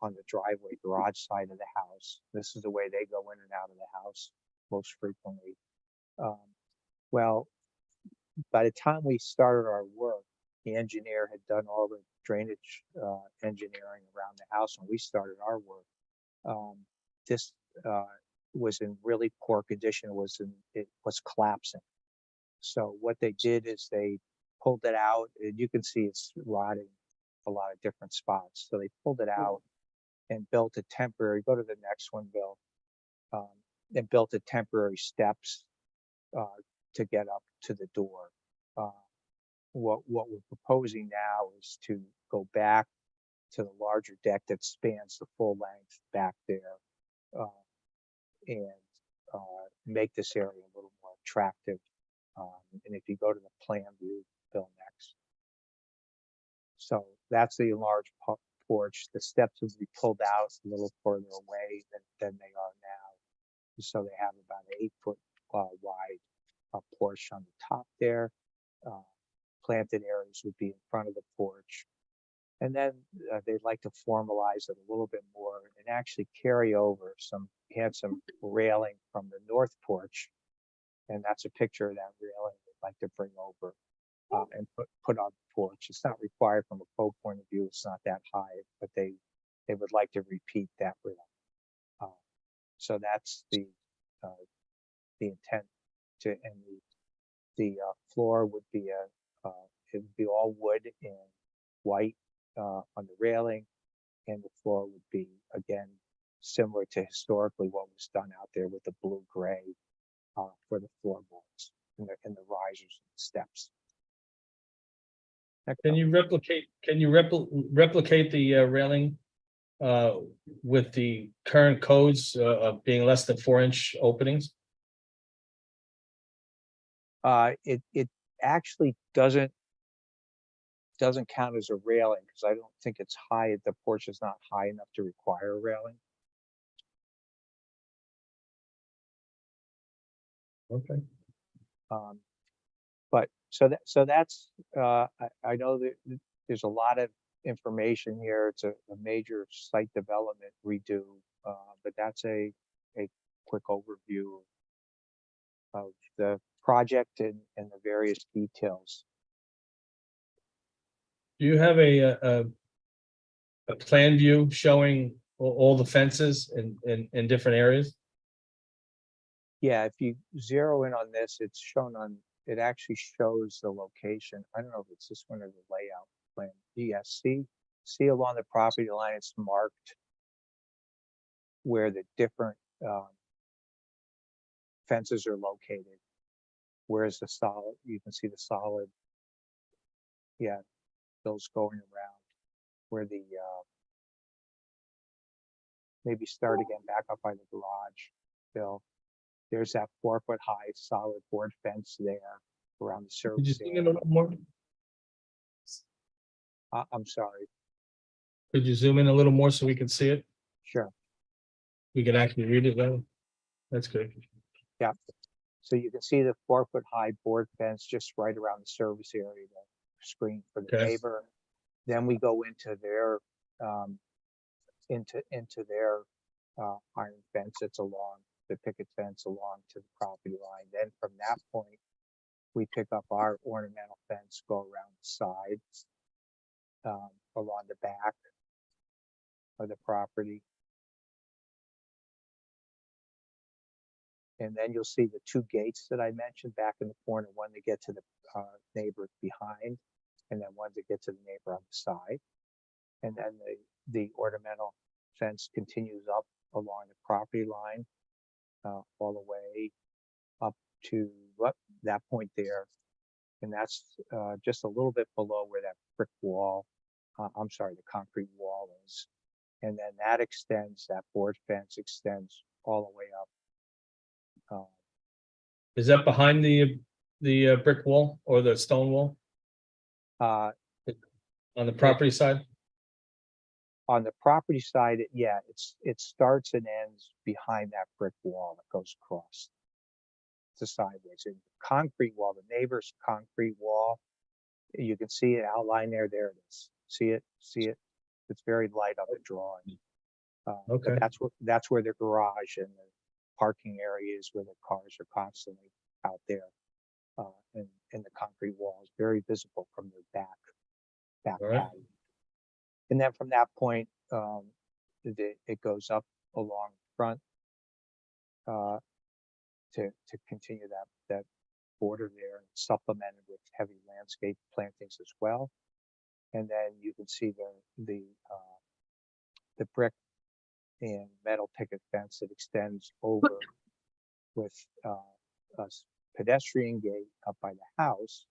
on the driveway garage side of the house. This is the way they go in and out of the house most frequently. Well, by the time we started our work, the engineer had done all the drainage engineering around the house when we started our work. This was in really poor condition. It was collapsing. So what they did is they pulled it out, and you can see it's rotting a lot of different spots. So they pulled it out and built a temporary. Go to the next one, Bill. And built a temporary steps to get up to the door. What we're proposing now is to go back to the larger deck that spans the full length back there, and make this area a little more attractive. And if you go to the plan view, Bill, next. So that's the enlarged porch. The steps will be pulled out a little further away than they are now. So they have about an 8-foot wide porch on the top there. Planted areas would be in front of the porch. And then they'd like to formalize it a little bit more and actually carry over some railing from the north porch. And that's a picture of that railing they'd like to bring over and put on the porch. It's not required from a code point of view. It's not that high, but they would like to repeat that railing. So that's the intent to, and the floor would be it would be all wood and white on the railing, and the floor would be again similar to historically what was done out there with the blue gray for the floorboards and the risers and the steps. Can you replicate the railing with the current codes of being less than 4-inch openings? It actually doesn't count as a railing because I don't think it's high. The porch is not high enough to require a railing. Okay. But so that's I know that there's a lot of information here. It's a major site development redo, but that's a quick overview of the project and the various details. Do you have a plan view showing all the fences in different areas? Yeah, if you zero in on this, it's shown on, it actually shows the location. I don't know if it's this one or the layout plan. Yes, see along the property line, it's marked where the different fences are located. Where's the solid? You can see the solid. Yeah, those going around where the maybe start again back up by the garage, Bill. There's that 4-foot high solid board fence there around the Could you service zoom in area. a little more? I'm sorry. Could you zoom in a little more so we can see it? Sure. We can actually read it though. That's good. Yeah. So you can see the 4-foot high board fence just right around the service area, the screen for the Okay. neighbor. Then we go into their iron fence that's along the picket fence along to the property line. Then from that point, we pick up our ornamental fence, go around the sides, along the back of the property. And then you'll see the 2 gates that I mentioned back in the corner, one to get to the neighbor behind, and then one to get to the neighbor on the side. And then the ornamental fence continues up along the property line, all the way up to that point there. And that's just a little bit below where that brick wall, I'm sorry, the concrete wall is. And then that extends, that board fence extends all the way up. Is that behind the brick wall or the stone wall Uh, on the property side? On the property side, it starts and ends behind that brick wall that goes across to sideways. And concrete wall, the neighbor's concrete wall, you can see it outlined there. There it is. See it? See it? It's very light on the drawing. Okay. But that's where the garage and the parking area is, where the cars are constantly out there. And the concrete wall is very visible from the back All right. patio. And then from that point, it goes up along front to continue that border there, and supplemented with heavy landscape plantings as well. And then you can see the brick and metal picket fence that extends over with a pedestrian gate up by the house,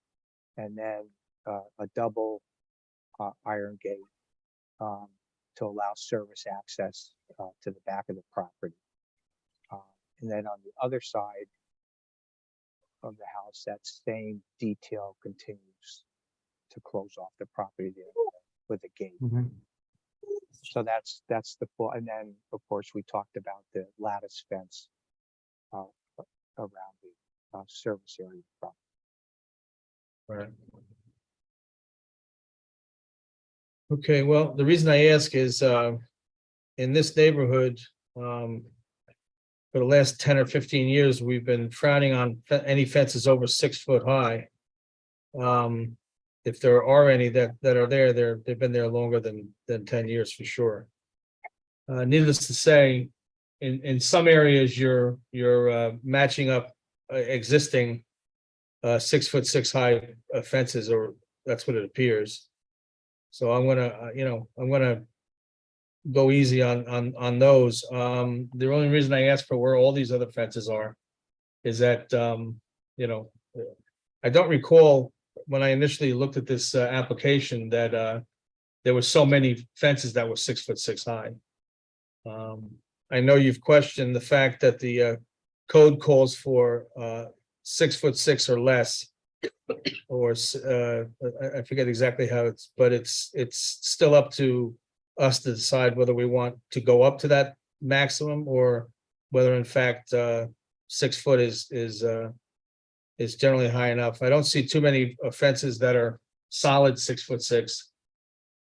and then a double iron gate to allow service access to the back of the property. And then on the other side of the house, that same detail continues to close off the property there with a gate. So that's the full. And then, of course, we talked about the lattice fence around the service area of the property. All right. Okay, well, the reason I ask is, in this neighborhood, for the last 10 or 15 years, we've been frowning on any fences over 6 foot high. If there are any that are there, they've been there longer than 10 years for sure. Needless to say, in some areas, you're matching up existing 6 foot 6 high fences, or that's what it appears. So I'm gonna go easy on those. The only reason I ask for where all these other fences are is that, I don't recall when I initially looked at this application that there were so many fences that were 6 foot 6 high. I know you've questioned the fact that the code calls for 6 foot 6 or less, or I forget exactly how but it's still up to us to decide whether we want to go up to that maximum, or whether in fact 6 foot is generally high enough. I don't see too many fences that are solid 6 foot 6.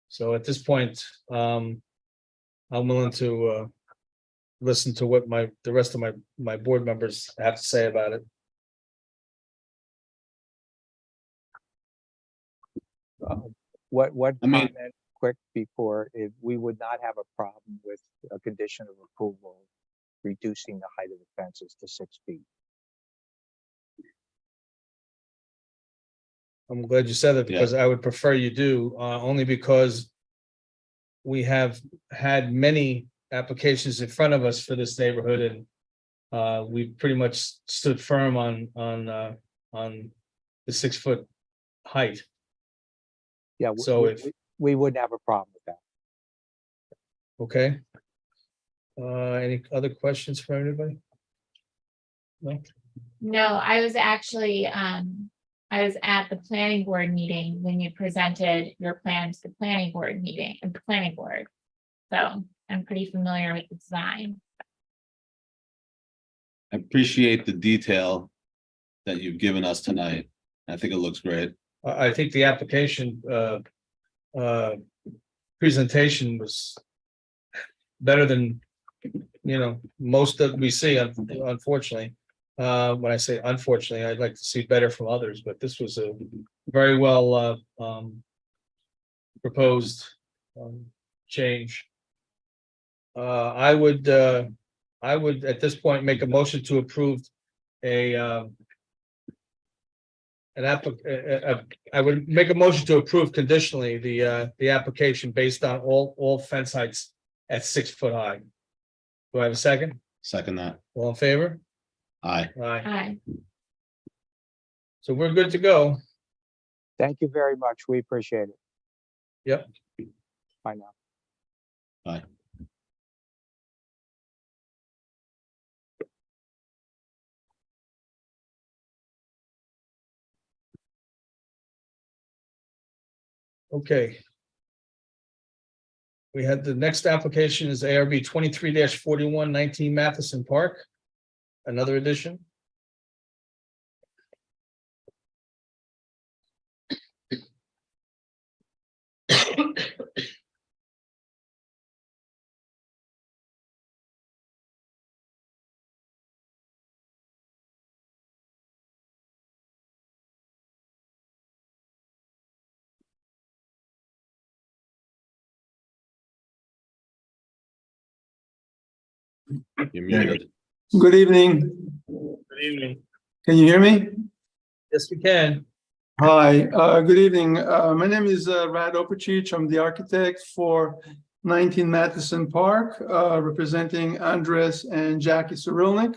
So at this point, I'm willing to listen to what the rest of my board members have to say about it. What I mean- comment quick before, if we would not have a problem with a condition of approval reducing the height of the fences to 6 feet. I'm glad you said that, because I would prefer you do, only because we have had many applications in front of us for this neighborhood, and we pretty much stood firm on the 6 foot height. Yeah, So we wouldn't have a problem with that. Okay. Any other questions for anybody? No? No, I was actually, I was at the planning board meeting when you presented your plans to the planning board meeting, and the planning board. So I'm pretty familiar with the design. I appreciate the detail that you've given us tonight. I think it looks great. I think the application presentation was better than, most that we see, unfortunately. When I say unfortunately, I'd like to see better from others, but this was a very well proposed change. I would at this point make a motion to approve I would make a motion to approve conditionally the application based on all fence heights at 6 foot high. Do I have a second? Second that. All in favor? Aye. Aye. Hi. So we're good to go. Thank you very much. We appreciate it. Yep. Bye now. Aye. Okay. We had the next application is ARB 23-41, 19 Matheson Park. Another addition. You're muted. Good evening. Good evening. Can you hear me? Yes, we can. Hi, good evening. My name is Rad Opacic. I'm the architect for 19 Matheson Park, representing Andres and Jackie Cyrilnik.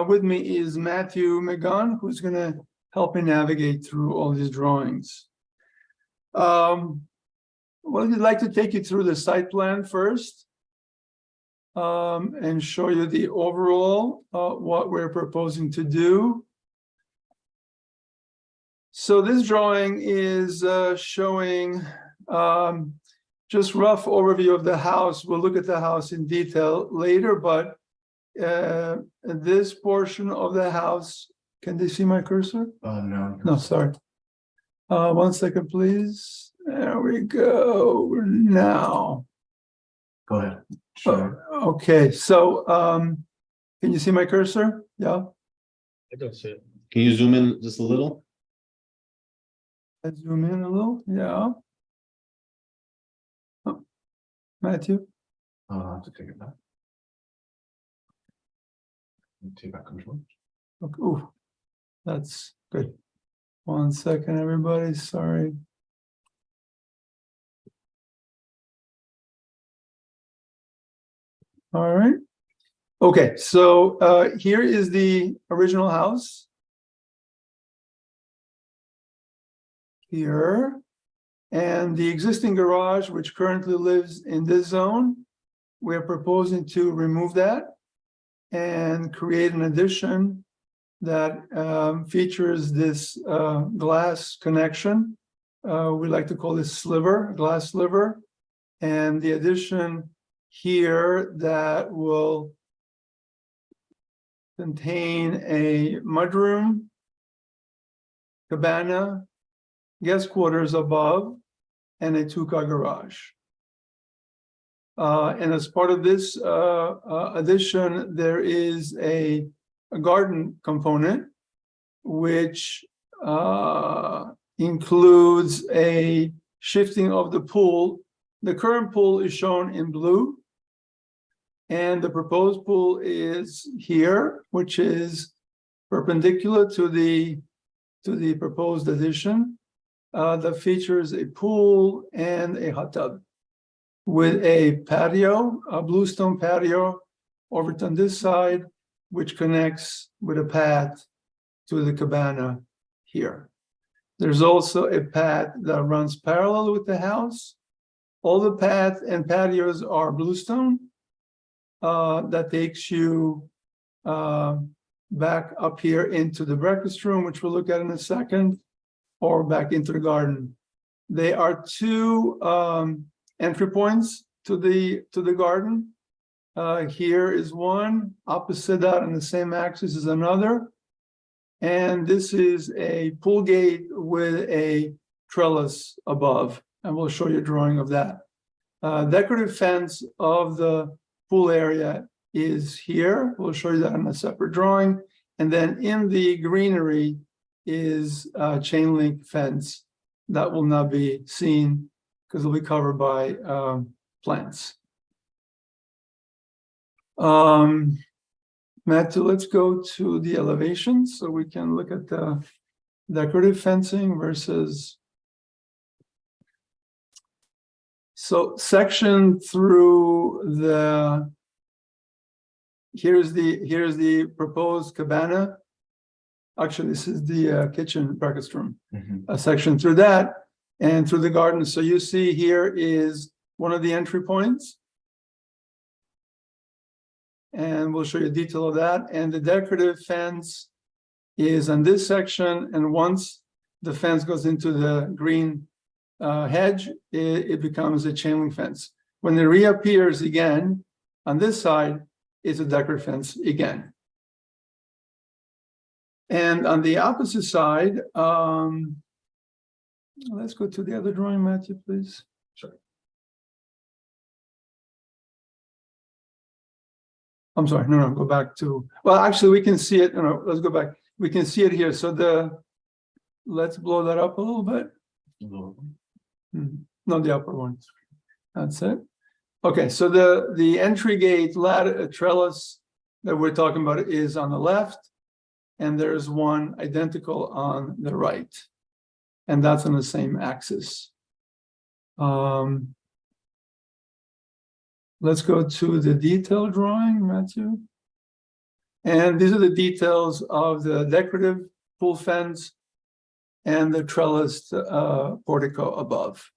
With me is Matthew McGon, who's going to help me navigate through all these drawings. Well, I'd like to take you through the site plan first. And show you the overall, what we're proposing to do. So this drawing is showing just rough overview of the house. We'll look at the house in detail later, but this portion of the house, can they see my cursor? No. No, sorry. 1 second, please. There we go. Now. Go ahead. Okay, so can you see my cursor? Yeah. I don't see it. Can you zoom in just a little? I zoom in a little. Yeah. Oh, Matthew. I'll have to take it back. Take back control. Okay. Ooh, that's good. 1 second, everybody. Sorry. All right. Okay, so here is the original house. Here. And the existing garage, which currently lives in this zone, we're proposing to remove that and create an addition that features this glass connection. We like to call this sliver, glass sliver. And the addition here that will contain a mudroom, cabana, guest quarters above, and a two-car garage. And as part of this addition, there is a garden component, which includes a shifting of the pool. The current pool is shown in blue, and the proposed pool is here, which is perpendicular to the proposed addition. That features a pool and a hot tub with a patio, a bluestone patio over on this side, which connects with a path to the cabana here. There's also a path that runs parallel with the house. All the path and patios are bluestone. That takes you back up here into the breakfast room, which we'll look at in a second, or back into the garden. There are two entry points to the garden. Here is one, opposite that on the same axis is another. And this is a pool gate with a trellis above, and we'll show you a drawing of that. Decorative fence of the pool area is here. We'll show you that in a separate drawing. And then in the greenery is a chain link fence that will not be seen because it'll be covered by plants. Matthew, let's go to the elevations so we can look at the decorative fencing versus. So section through the, here's the proposed cabana. Actually, this is the kitchen breakfast room. A section through that and through the garden. So you see here is one of the entry points. And we'll show you a detail of that. And the decorative fence is on this section. And once the fence goes into the green hedge, it becomes a chain link fence. When it reappears again on this side, it's a decorative fence again. And on the opposite side, let's go to the other drawing, Matthew, please. Sure. I'm sorry, no, go back to, well, actually, we can see it, no, let's go back. We can see it here, so let's blow that up a little bit. No, the upper one. That's it. Okay, so the entry gate ladder trellis that we're talking about is on the left, and there's one identical on the right, and that's on the same axis. Let's go to the detail drawing, Matthew. And these are the details of the decorative pool fence and the trellised portico above.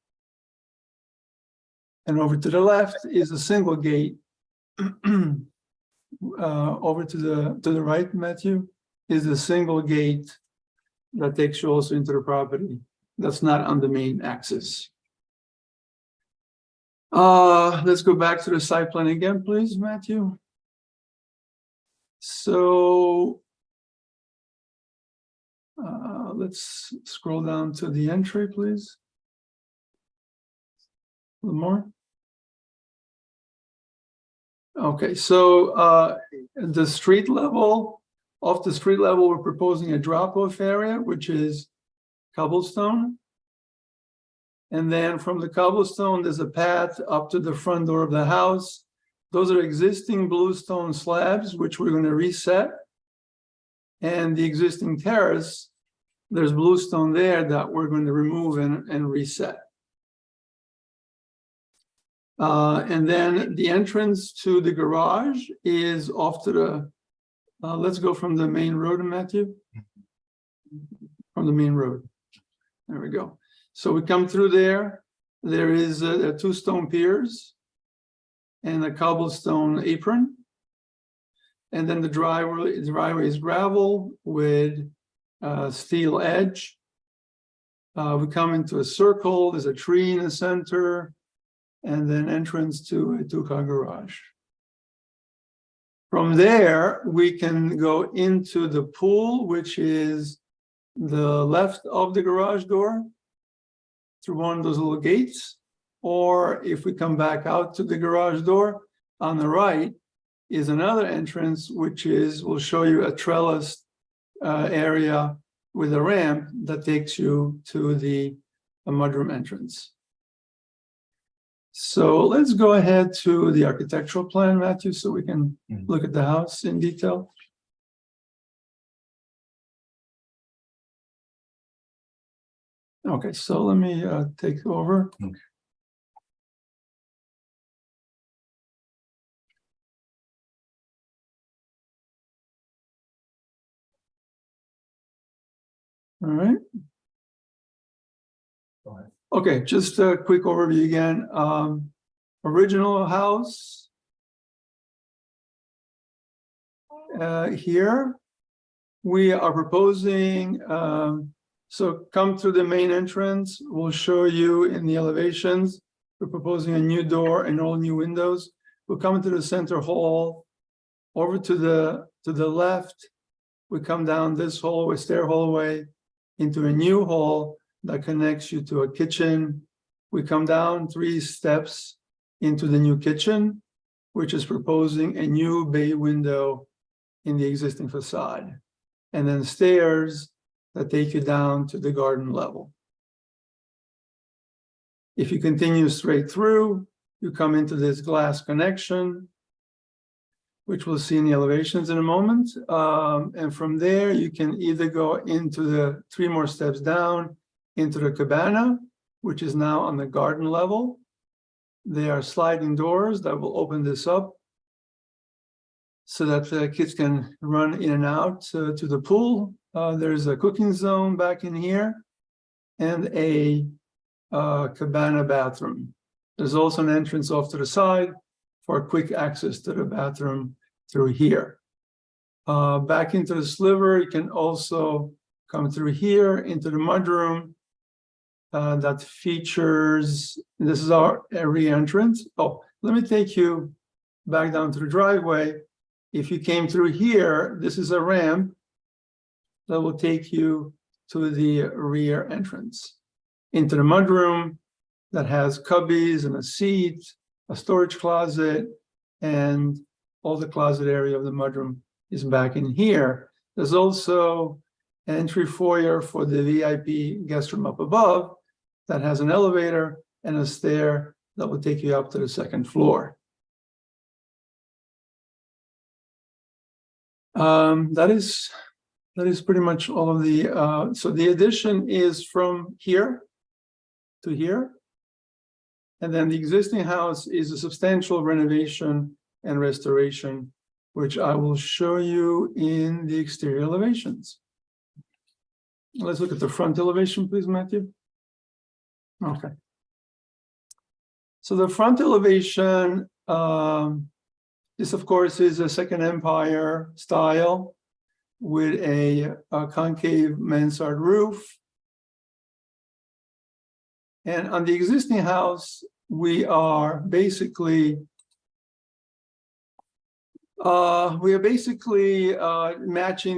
And over to the left is a single gate. Over to the right, Matthew, is a single gate that takes you also into the property. That's not on the main axis. Let's go back to the site plan again, please, Matthew. So let's scroll down to the entry, please. A little more. Okay, so the street level, off the street level, we're proposing a drop-off area, which is cobblestone. And then from the cobblestone, there's a path up to the front door of the house. Those are existing bluestone slabs, which we're going to reset. And the existing terrace, there's bluestone there that we're going to remove and reset. And then the entrance to the garage is off to the, let's go from the main road, Matthew. From the main road. There we go. So we come through there. There is two stone piers and a cobblestone apron. And then the driveway is gravel with steel edge. We come into a circle. There's a tree in the center. And then entrance to a two-car garage. From there, we can go into the pool, which is the left of the garage door, through one of those little gates. Or if we come back out to the garage door, on the right is another entrance, which is, we'll show you a trellis area with a ramp that takes you to the mudroom entrance. So let's go ahead to the architectural plan, Matthew, so we can look at the house in detail. Okay, so let me take over. Okay. All right. Okay, just a quick overview again. Original house. Here, we are proposing, so come through the main entrance. We'll show you in the elevations. We're proposing a new door and all new windows. We'll come into the center hall. Over to the left, we come down this hallway, stair hallway, into a new hall that connects you to a kitchen. We come down 3 steps into the new kitchen, which is proposing a new bay window in the existing facade, and then stairs that take you down to the garden level. If you continue straight through, you come into this glass connection, which we'll see in the elevations in a moment. And from there, you can either go into the 3 more steps down into the cabana, which is now on the garden level. There are sliding doors that will open this up so that the kids can run in and out to the pool. There's a cooking zone back in here and a cabana bathroom. There's also an entrance off to the side for quick access to the bathroom through here. Back into the sliver, you can also come through here into the mudroom. that features, this is our re-entrance. Oh, let me take you back down to the driveway. If you came through here, this is a ramp that will take you to the rear entrance into the mudroom that has cubbies and a seat, a storage closet, and all the closet area of the mudroom is back in here. There's also an entry foyer for the VIP guest room up above that has an elevator and a stair that will take you up to the second floor. That is pretty much all of the, so the addition is from here to here. And then the existing house is a substantial renovation and restoration, which I will show you in the exterior elevations. Let's look at the front elevation, please, Matthew. Okay. So the front elevation, this of course is a Second Empire style with a concave mansard roof. And on the existing house, we are basically matching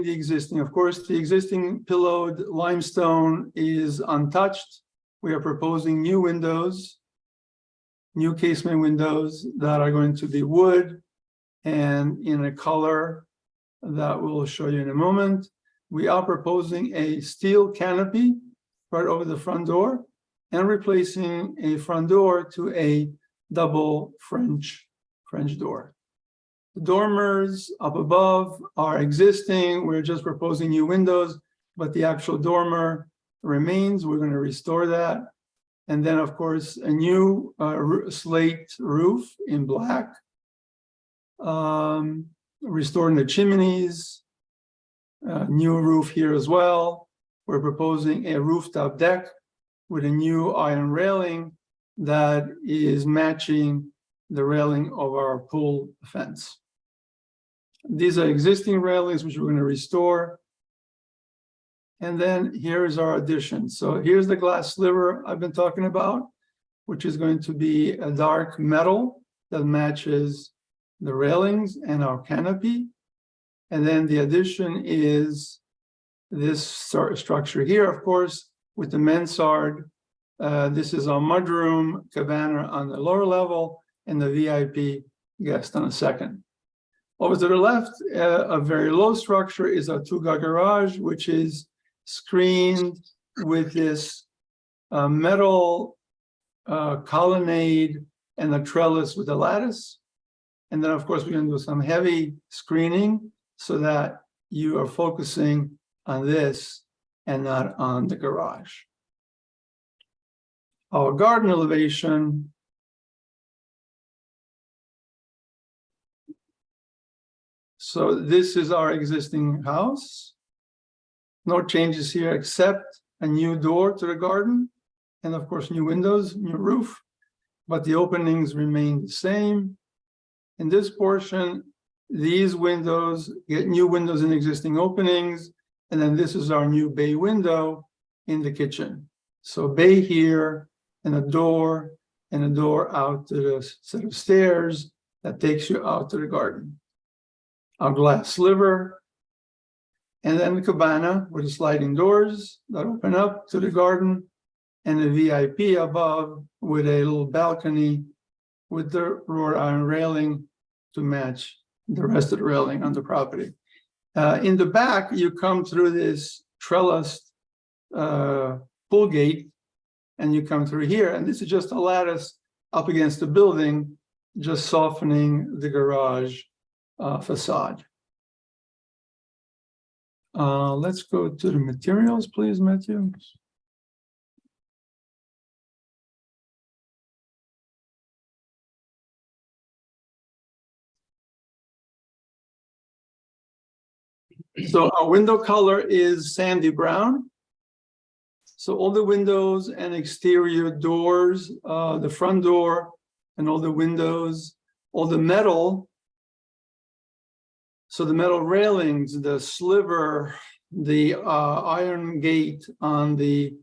the existing. Of course, the existing pillowed limestone is untouched. We are proposing new windows, new casement windows that are going to be wood and in a color that we'll show you in a moment. We are proposing a steel canopy right over the front door and replacing a front door to a double French door. The dormers up above are existing. We're just proposing new windows, but the actual dormer remains. We're going to restore that. And then, of course, a new slate roof in black. Restoring the chimneys. New roof here as well. We're proposing a rooftop deck with a new iron railing that is matching the railing of our pool fence. These are existing railings, which we're going to restore. And then here's our addition. So here's the glass sliver I've been talking about, which is going to be a dark metal that matches the railings and our canopy. And then the addition is this structure here, of course, with the mansard. This is our mudroom cabana on the lower level and the VIP guest on the second. Over to the left, a very low structure is our two-car garage, which is screened with this metal colonnade and a trellis with a lattice. And then, of course, we're going to do some heavy screening so that you are focusing on this and not on the garage. Our garden elevation. So this is our existing house. No changes here except a new door to the garden and, of course, new windows, new roof, but the openings remain the same. In this portion, these windows get new windows in existing openings, and then this is our new bay window in the kitchen. So bay here and a door out to the set of stairs that takes you out to the garden. Our glass sliver, and then the cabana with the sliding doors that open up to the garden, and the VIP above with a little balcony with the wrought iron railing to match the rest of the railing on the property. In the back, you come through this trellised pull gate, and you come through here, and this is just a lattice up against the building, just softening the garage facade. Let's go to the materials, please, Matthew. So our window color is sandy brown. So all the windows and exterior doors, the front door and all the windows, all the metal. So the metal railings, the sliver, the iron gate on the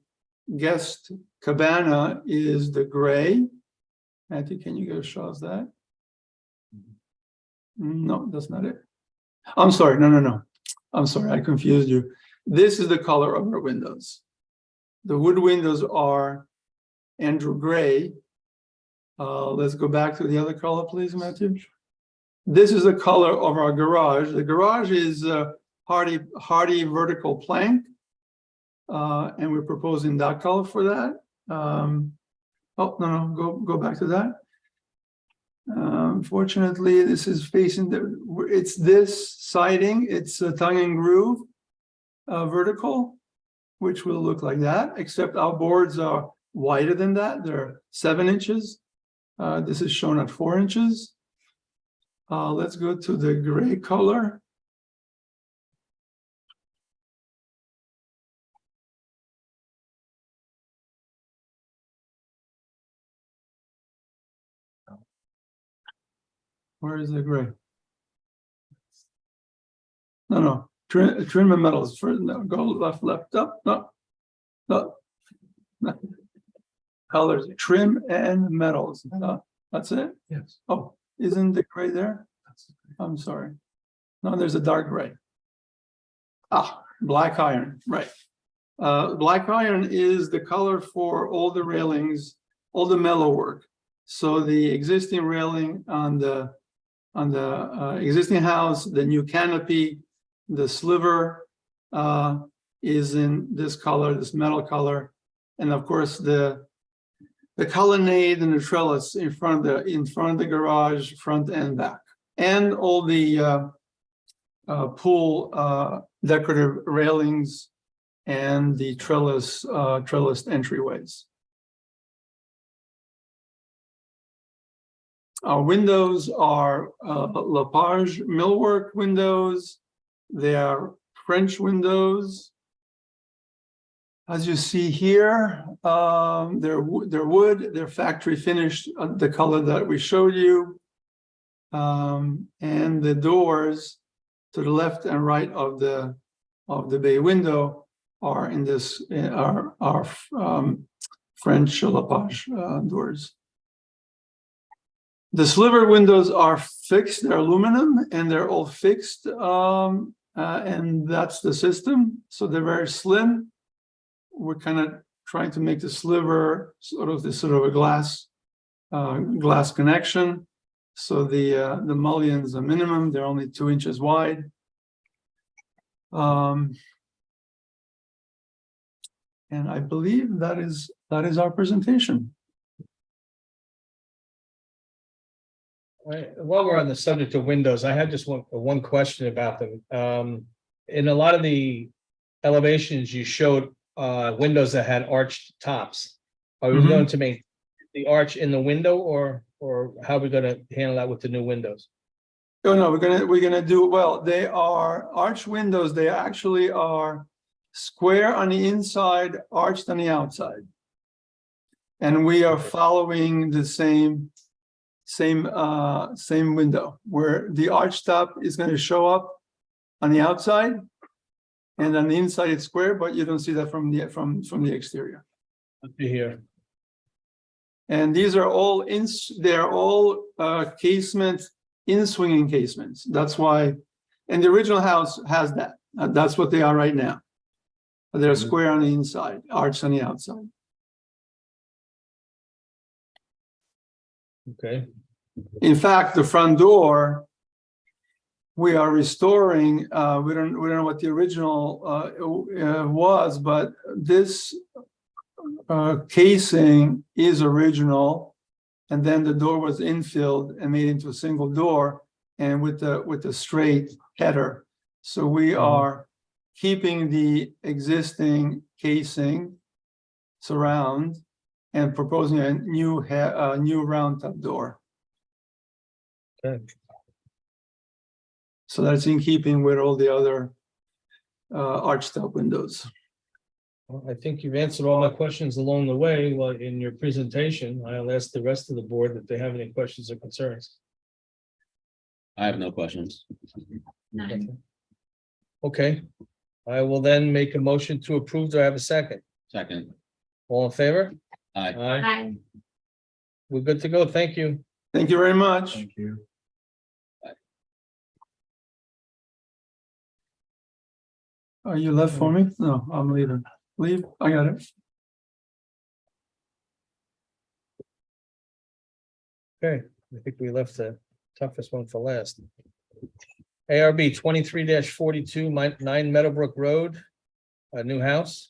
guest cabana is the gray. Matthew, can you go show us that? No, that's not it. I'm sorry, no. I'm sorry, I confused you. This is the color of our windows. The wood windows are Andrew gray. Let's go back to the other color, please, Matthew. This is the color of our garage. The garage is hardy vertical plank. And we're proposing that color for that. Oh, no, go back to that. Unfortunately, this is facing it's this siding, it's a tongue and groove vertical, which will look like that, except our boards are wider than that. They're 7 inches. This is shown at 4 inches. Let's go to the gray color. Where is the gray? No. Trim and metals. First, no, go left, up, no. Colors, trim and metals. That's it? Yes. Oh, isn't the gray there? I'm sorry. No, there's a dark gray. Black iron, right. Black iron is the color for all the railings, all the mellow work. So the existing railing on the existing house, the new canopy, the sliver is in this color, this metal color, and of course the colonnade and the trellis in front of the garage, front and back, and all the pool decorative railings and the trellised entryways. Our windows are Lapage millwork windows. They are French windows. As you see here, they're wood, they're factory finished, the color that we showed you. And the doors to the left and right of the bay window are in this are French Lapage doors. The sliver windows are fixed, they're aluminum, and they're all fixed, and that's the system. So they're very slim. We're kind of trying to make the sliver sort of a glass connection. So the mullions are minimum, they're only 2 inches wide. And I believe that is our presentation. While we're on the subject of windows, I had just one question about them. In a lot of the elevations, you showed windows that had arched tops. Are we going to make the arch in the window, or how are we going to handle that with the new windows? Oh no, we're gonna do well. They are arch windows. They actually are square on the inside, arched on the outside, and we are following the same window where the arch top is going to show up on the outside, and on the inside it's square, but you don't see that from the exterior. Up to here. And these are all they're all casement, in-swinging casements. That's why, and the original house has that. That's what they are right now. They're square on the inside, arched on the outside. Okay. In fact, the front door, we are restoring. We don't know what the original was, but this casing is original, and then the door was infilled and made into a single door, and with the straight header. So we are keeping the existing casing surround and proposing a new round top door. Okay. So that's in keeping with all the other arched top windows. Well, I think you've answered all my questions along the way. Well, in your presentation, I'll ask the rest of the board if they have any questions or concerns. I have no questions. None. Okay, I will then make a motion to approve. Do I have a second? Second, All in favor? Aye. Aye. Hi. We're good to go. Thank you. Thank you very much. Thank you. Are you left for me? No, I'm leaving. Leave, I got it. Okay, I think we left the toughest one for last. ARB 23-42, 9 Meadowbrook Road, a new house.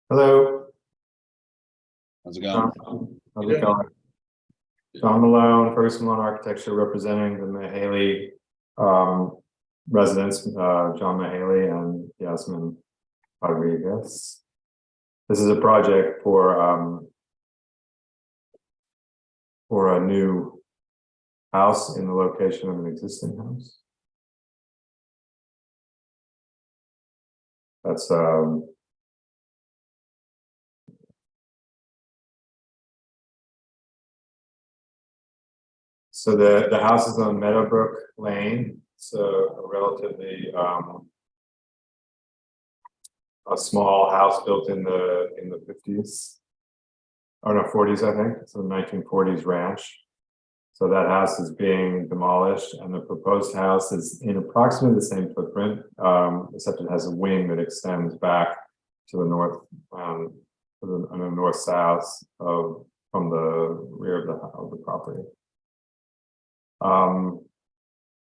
Hello. How's it going? How's it going? John Malone, Ferguson Malone Architecture, representing the Mahaley residents, John Mahaley and Yasmin Rodriguez. This is a project for a new house in the location of an existing house. That's so the house is on Meadowbrook Lane. It's a relatively a small house built in the 50s. Oh no, 40s, I think. It's a 1940s ranch. So that house is being demolished, and the proposed house is in approximately the same footprint, except it has a wing that extends back to the north, on the north-south from the rear of the property.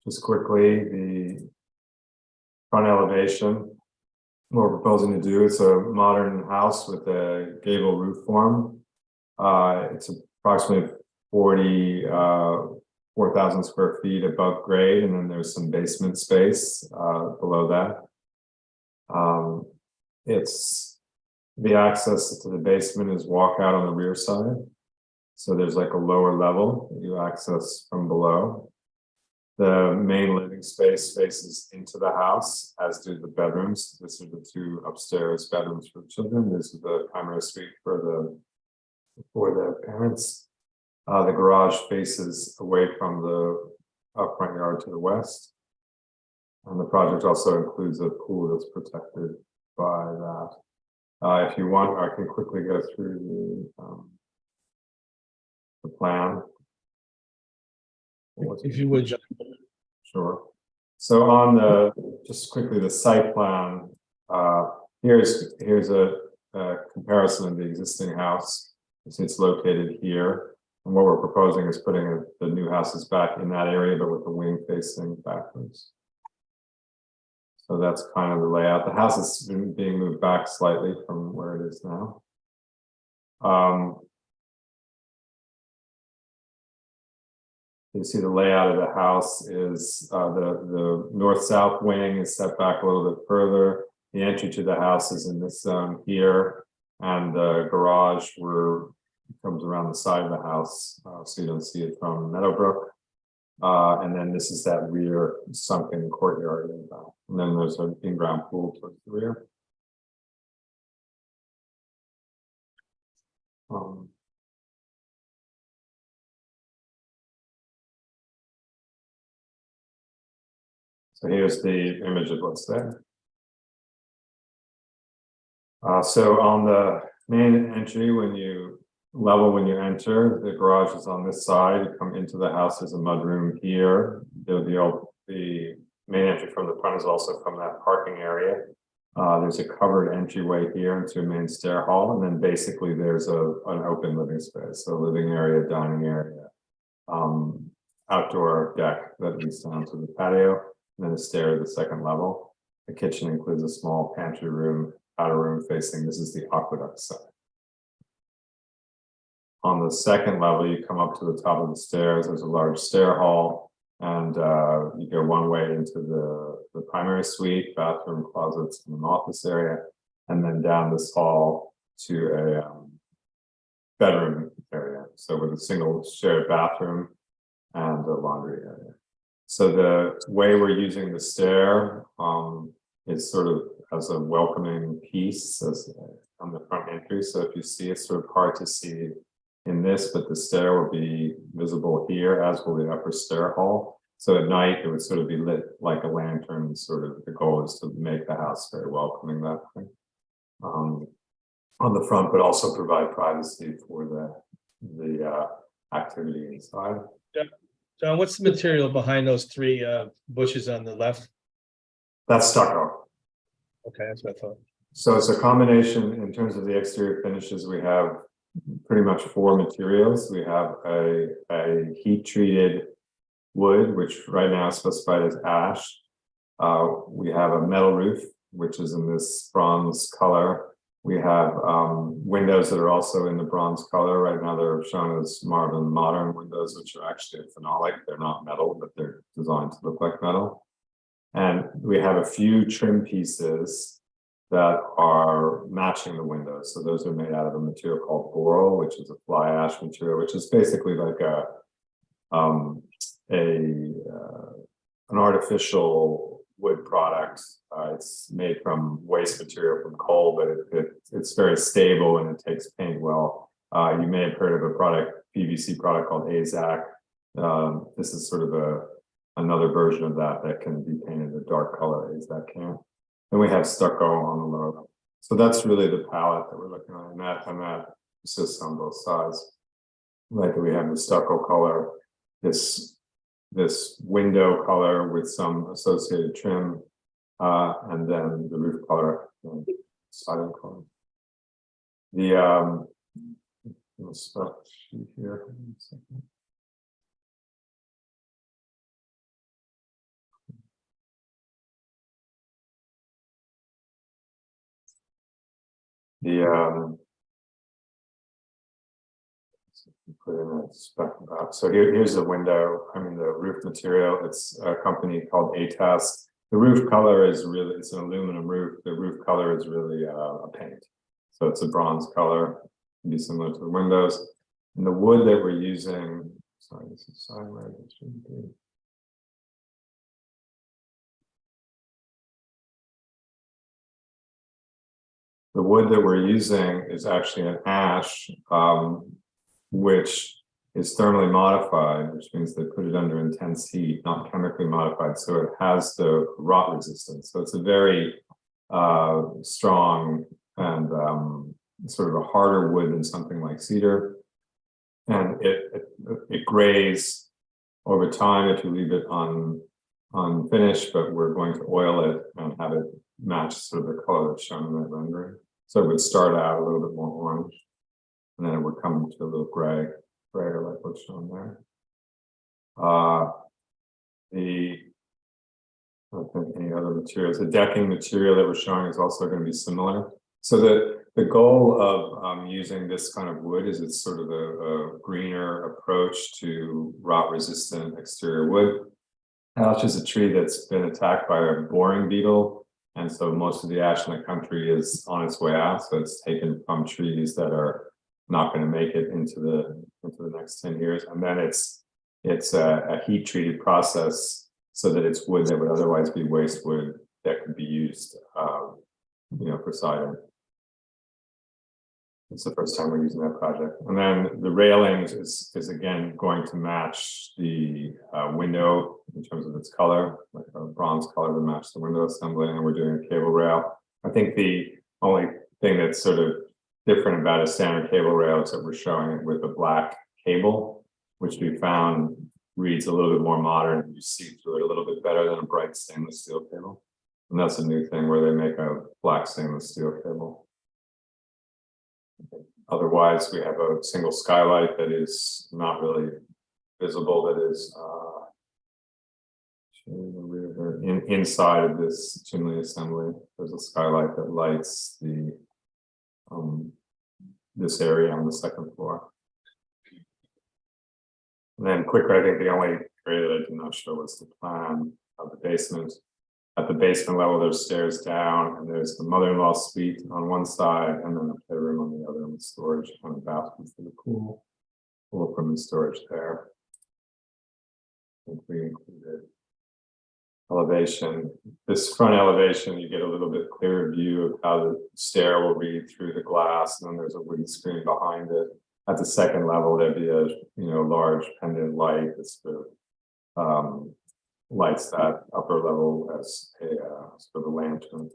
Just quickly, the front elevation, what we're proposing to do, it's a modern house with a gable roof form. It's approximately 4,000 square feet above grade, and then there's some basement space below that. It's the access to the basement is walkout on the rear side. So there's like a lower level that you access from below. The main living space faces into the house, as do the bedrooms. This is the 2 upstairs bedrooms for children. This is the primary suite for the parents. The garage faces away from the front yard to the west. And the project also includes a pool that's protected by that. If you want, I can quickly go through the plan. If you would, John. Sure. So on just quickly, the site plan, here's a comparison of the existing house. It's located here. And what we're proposing is putting the new houses back in that area, but with the wing facing backwards. So that's kind of the layout. The house is being moved back slightly from where it is now. You see the layout of the house is the north-south wing is set back a little bit further. The entry to the house is in this zone here, and the garage comes around the side of the house, so you don't see it from Meadowbrook. And then this is that rear sunken courtyard in the back. And then there's an in-ground pool towards the rear. So here's the image of what's there. So on the main entry, when you enter, the garage is on this side. You come into the house, there's a mudroom here. The main entry from the front is also from that parking area. There's a covered entryway here into a main stair hall, and then basically there's an open living space, so living area, dining area, outdoor deck that leads down to the patio, and then a stair to the second level. The kitchen includes a small pantry room, outer room facing, this is the aqueduct side. On the second level, you come up to the top of the stairs, there's a large stair hall, and you go one way into the primary suite, bathroom, closets, and an office area, and then down this hall to a bedroom area, so with a single shared bathroom and a laundry area. So the way we're using the stair is sort of as a welcoming piece on the front entry. So if you see, it's sort of hard to see in this, but the stair will be visible here, as will the upper stair hall. So at night, it would sort of be lit like a lantern, sort of, the goal is to make the house very welcoming that way. On the front, but also provide privacy for the activity inside. John, what's the material behind those three bushes on the left? That's stucco. Okay, that's what I thought. So it's a combination in terms of the exterior finishes. We have pretty much four materials. We have a heat treated wood, which right now is specified as ash. We have a metal roof, which is in this bronze color. We have windows that are also in the bronze color. Right now they're shown as Marvin modern windows, which are actually phenolic. They're not metal, but they're designed to look like metal. And we have a few trim pieces that are matching the windows. So those are made out of a material called boral, which is a fly ash material, which is basically like an artificial wood product. It's made from waste material from coal, but it's very stable and it takes paint well. You may have heard of a PVC product called AZAC. This is sort of another version of that can be painted a dark color, AZAC can. Then we have stucco on the lower level. So that's really the palette that we're looking at, and that persists on both sides. Like we have the stucco color, this window color with some associated trim, and then the roof color, siding color. The spec sheet here. Put in a spec about. So here's the window. I mean, the roof material. It's a company called ATAS. The roof color is really, it's an aluminum roof. The roof color is really a paint. So it's a bronze color, can be similar to the windows. And the wood that we're using, sorry, this is sideways, it shouldn't be. The wood that we're using is actually an ash, which is thermally modified, which means they put it under intense heat, not chemically modified. So it has the rot resistance. So it's a very strong and sort of a harder wood than something like cedar. And it grays over time if you leave it unfinished, but we're going to oil it and have it match sort of the color that's shown in that rendering. So it would start out a little bit more orange, and then it would come to a little grayer like what's shown there. I don't think any other materials. The decking material that we're showing is also going to be similar. So the goal of using this kind of wood is it's sort of a greener approach to rot resistant exterior wood. Ash is a tree that's been attacked by a boring beetle. And so most of the ash in the country is on its way out. So it's taken from trees that are not going to make it into the next 10 years. And then it's a heat treated process so that it's wood that would otherwise be waste wood that could be used, for siding. It's the first time we're using that project. And then the railings is again going to match the window in terms of its color, like a bronze color to match the window assembly, and we're doing a cable rail. I think the only thing that's sort of different about a standard cable rail is that we're showing it with a black cable, which we found reads a little bit more modern. You see through it a little bit better than a bright stainless steel cable. And that's a new thing where they make a black stainless steel cable. Otherwise, we have a single skylight that is not really visible, that is inside of this chimney assembly. There's a skylight that lights the this area on the second floor. And then quicker, I think the only area that I did not show was the plan of the basement. At the basement level, there's stairs down, and there's the mother-in-law suite on one side, and then a playroom on the other, with storage on the bathroom for the pool from the storage there. I think we included elevation. This front elevation, you get a little bit clearer view of how the stair will read through the glass, and then there's a wooden screen behind it. at the second level, there'd be a, large pendant light that's lights that upper level as a sort of a lantern.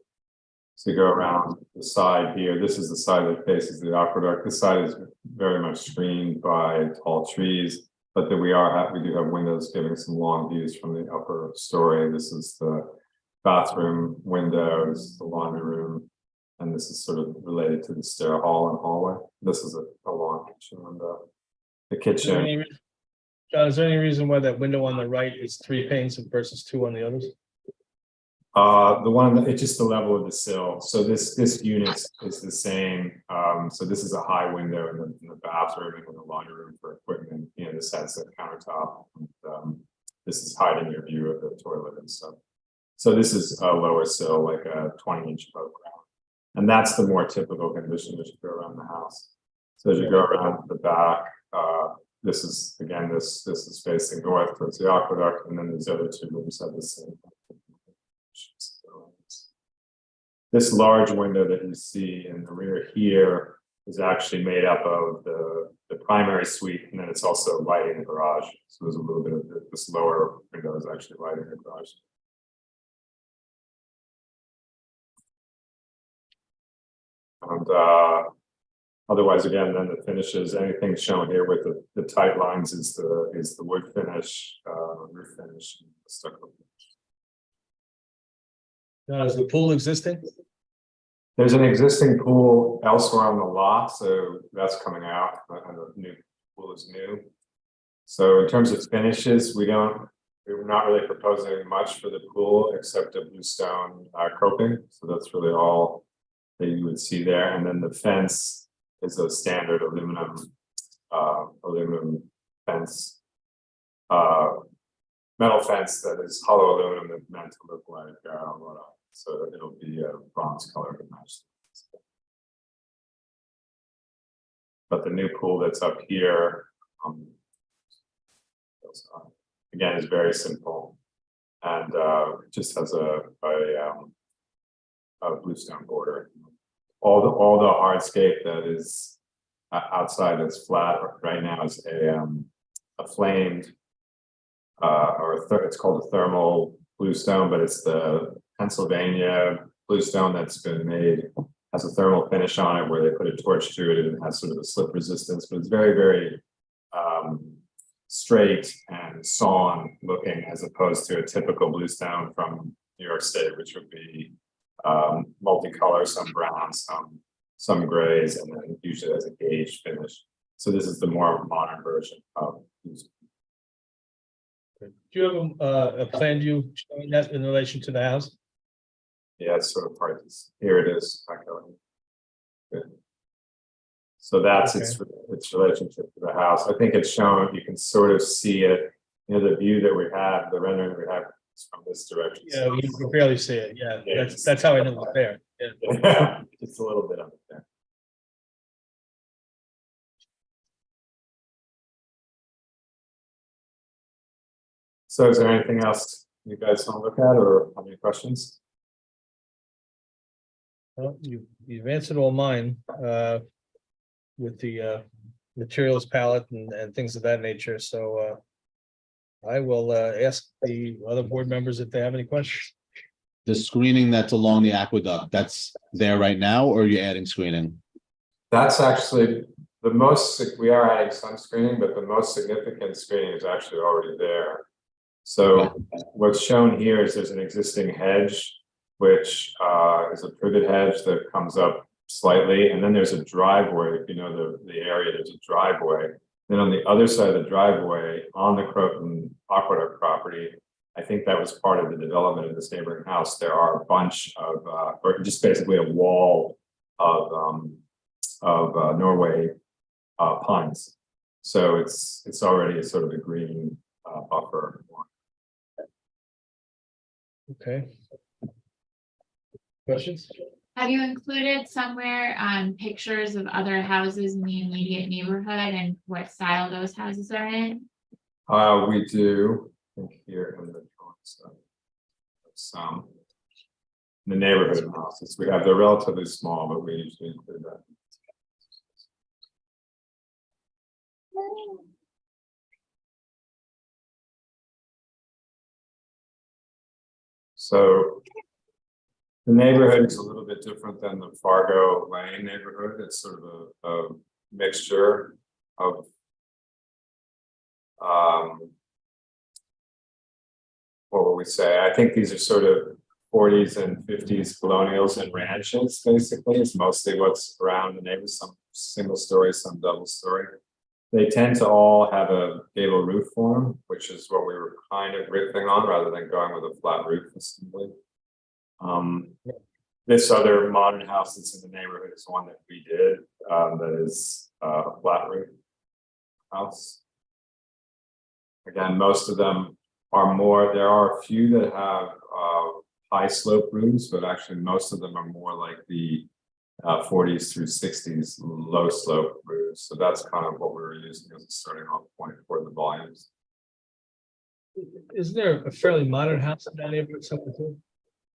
So you go around the side here. This is the side that faces the aqueduct. This side is very much screened by tall trees, but then we do have windows giving some long views from the upper story. This is the bathroom window, this is the laundry room, and this is sort of related to the stair hall and hallway. This is a long kitchen window. The kitchen. John, is there any reason why that window on the right is 3 panes versus 2 on the others? The one, it's just the level of the sill. So this unit is the same. So this is a high window in the bathroom and in the laundry room for equipment. This has a countertop. And, this is hiding your view of the toilet and stuff. So this is a lower sill, like a 20-inch above ground. And that's the more typical condition as you go around the house. So as you go around the back, this is again, this is facing north towards the aqueduct, and then these other 2 rooms have the same. This large window that you see in the rear here is actually made up of the primary suite, and then it's also lighting the garage. So there's a little bit of this lower window is actually lighting the garage. And otherwise, again, then the finishes, anything shown here with the tight lines is the wood finish, roof finish, and the stucco. John, is the pool existing? There's an existing pool elsewhere on the lot, so that's coming out, and the new pool is new. So in terms of finishes, we're not really proposing much for the pool except a bluestone coping. So that's really all that you would see there. And then the fence is a standard aluminum fence, metal fence that is hollow aluminum that's meant to look like so it'll be a bronze color to match. But the new pool that's up here, again, is very simple, and just has a bluestone border. All the hardscape that is outside that's flat right now is a flamed it's called a thermal bluestone, but it's the Pennsylvania bluestone that's been made, has a thermal finish on it where they put a torch to it and it has sort of a slip resistance, but it's very, very straight and sawn looking as opposed to a typical bluestone from New York State, which would be multicolor, some brown, some grays, and then usually has a gauge finish. So this is the more modern version of bluestone. Do you have a plan view showing that in relation to the house? Yeah, it's sort of part of this. Here it is. Good. So that's its relationship to the house. I think it's shown, you can sort of see it, the view that we have, the rendering that we have is from this direction. Yeah, you can barely see it. Yeah, that's how I know it's there. Yeah. Just a little bit of it there. So is there anything else you guys want to look at or have any questions? Well, you've answered all mine with the materials palette and things of that nature. So I will ask the other board members if they have any questions. The screening that's along the aqueduct, that's there right now, or are you adding screening? That's actually we are adding some screening, but the most significant screening is actually already there. So what's shown here is there's an existing hedge, which is a privet hedge that comes up slightly, and then there's a driveway. If you know the area, there's a driveway. Then on the other side of the driveway, on the Croton Aqueduct property, I think that was part of the development of this neighboring house. There are a bunch of, or just basically a wall of Norway pines. So it's already a sort of a green buffer. Okay. Questions? Have you included somewhere pictures of other houses in the immediate neighborhood and what style those houses are in? We do, I think here in the some in the neighborhood houses. We have, they're relatively small, but we usually include that. So the neighborhood is a little bit different than the Fargo Lane neighborhood. It's sort of a mixture of what would we say? I think these are sort of 40s and 50s colonials and ranches, basically. It's mostly what's around the neighborhood, some single story, some double story. They tend to all have a gable roof form, which is what we were kind of riffing on rather than going with a flat roof assembly. This other modern house that's in the neighborhood is one that we did, that is a flat roof house. Again, most of them are more, there are a few that have high slope roofs, but actually most of them are more like the 40s through 60s low slope roofs. So that's kind of what we were using as a starting off point for the volumes. Isn't there a fairly modern house in that neighborhood somewhere too?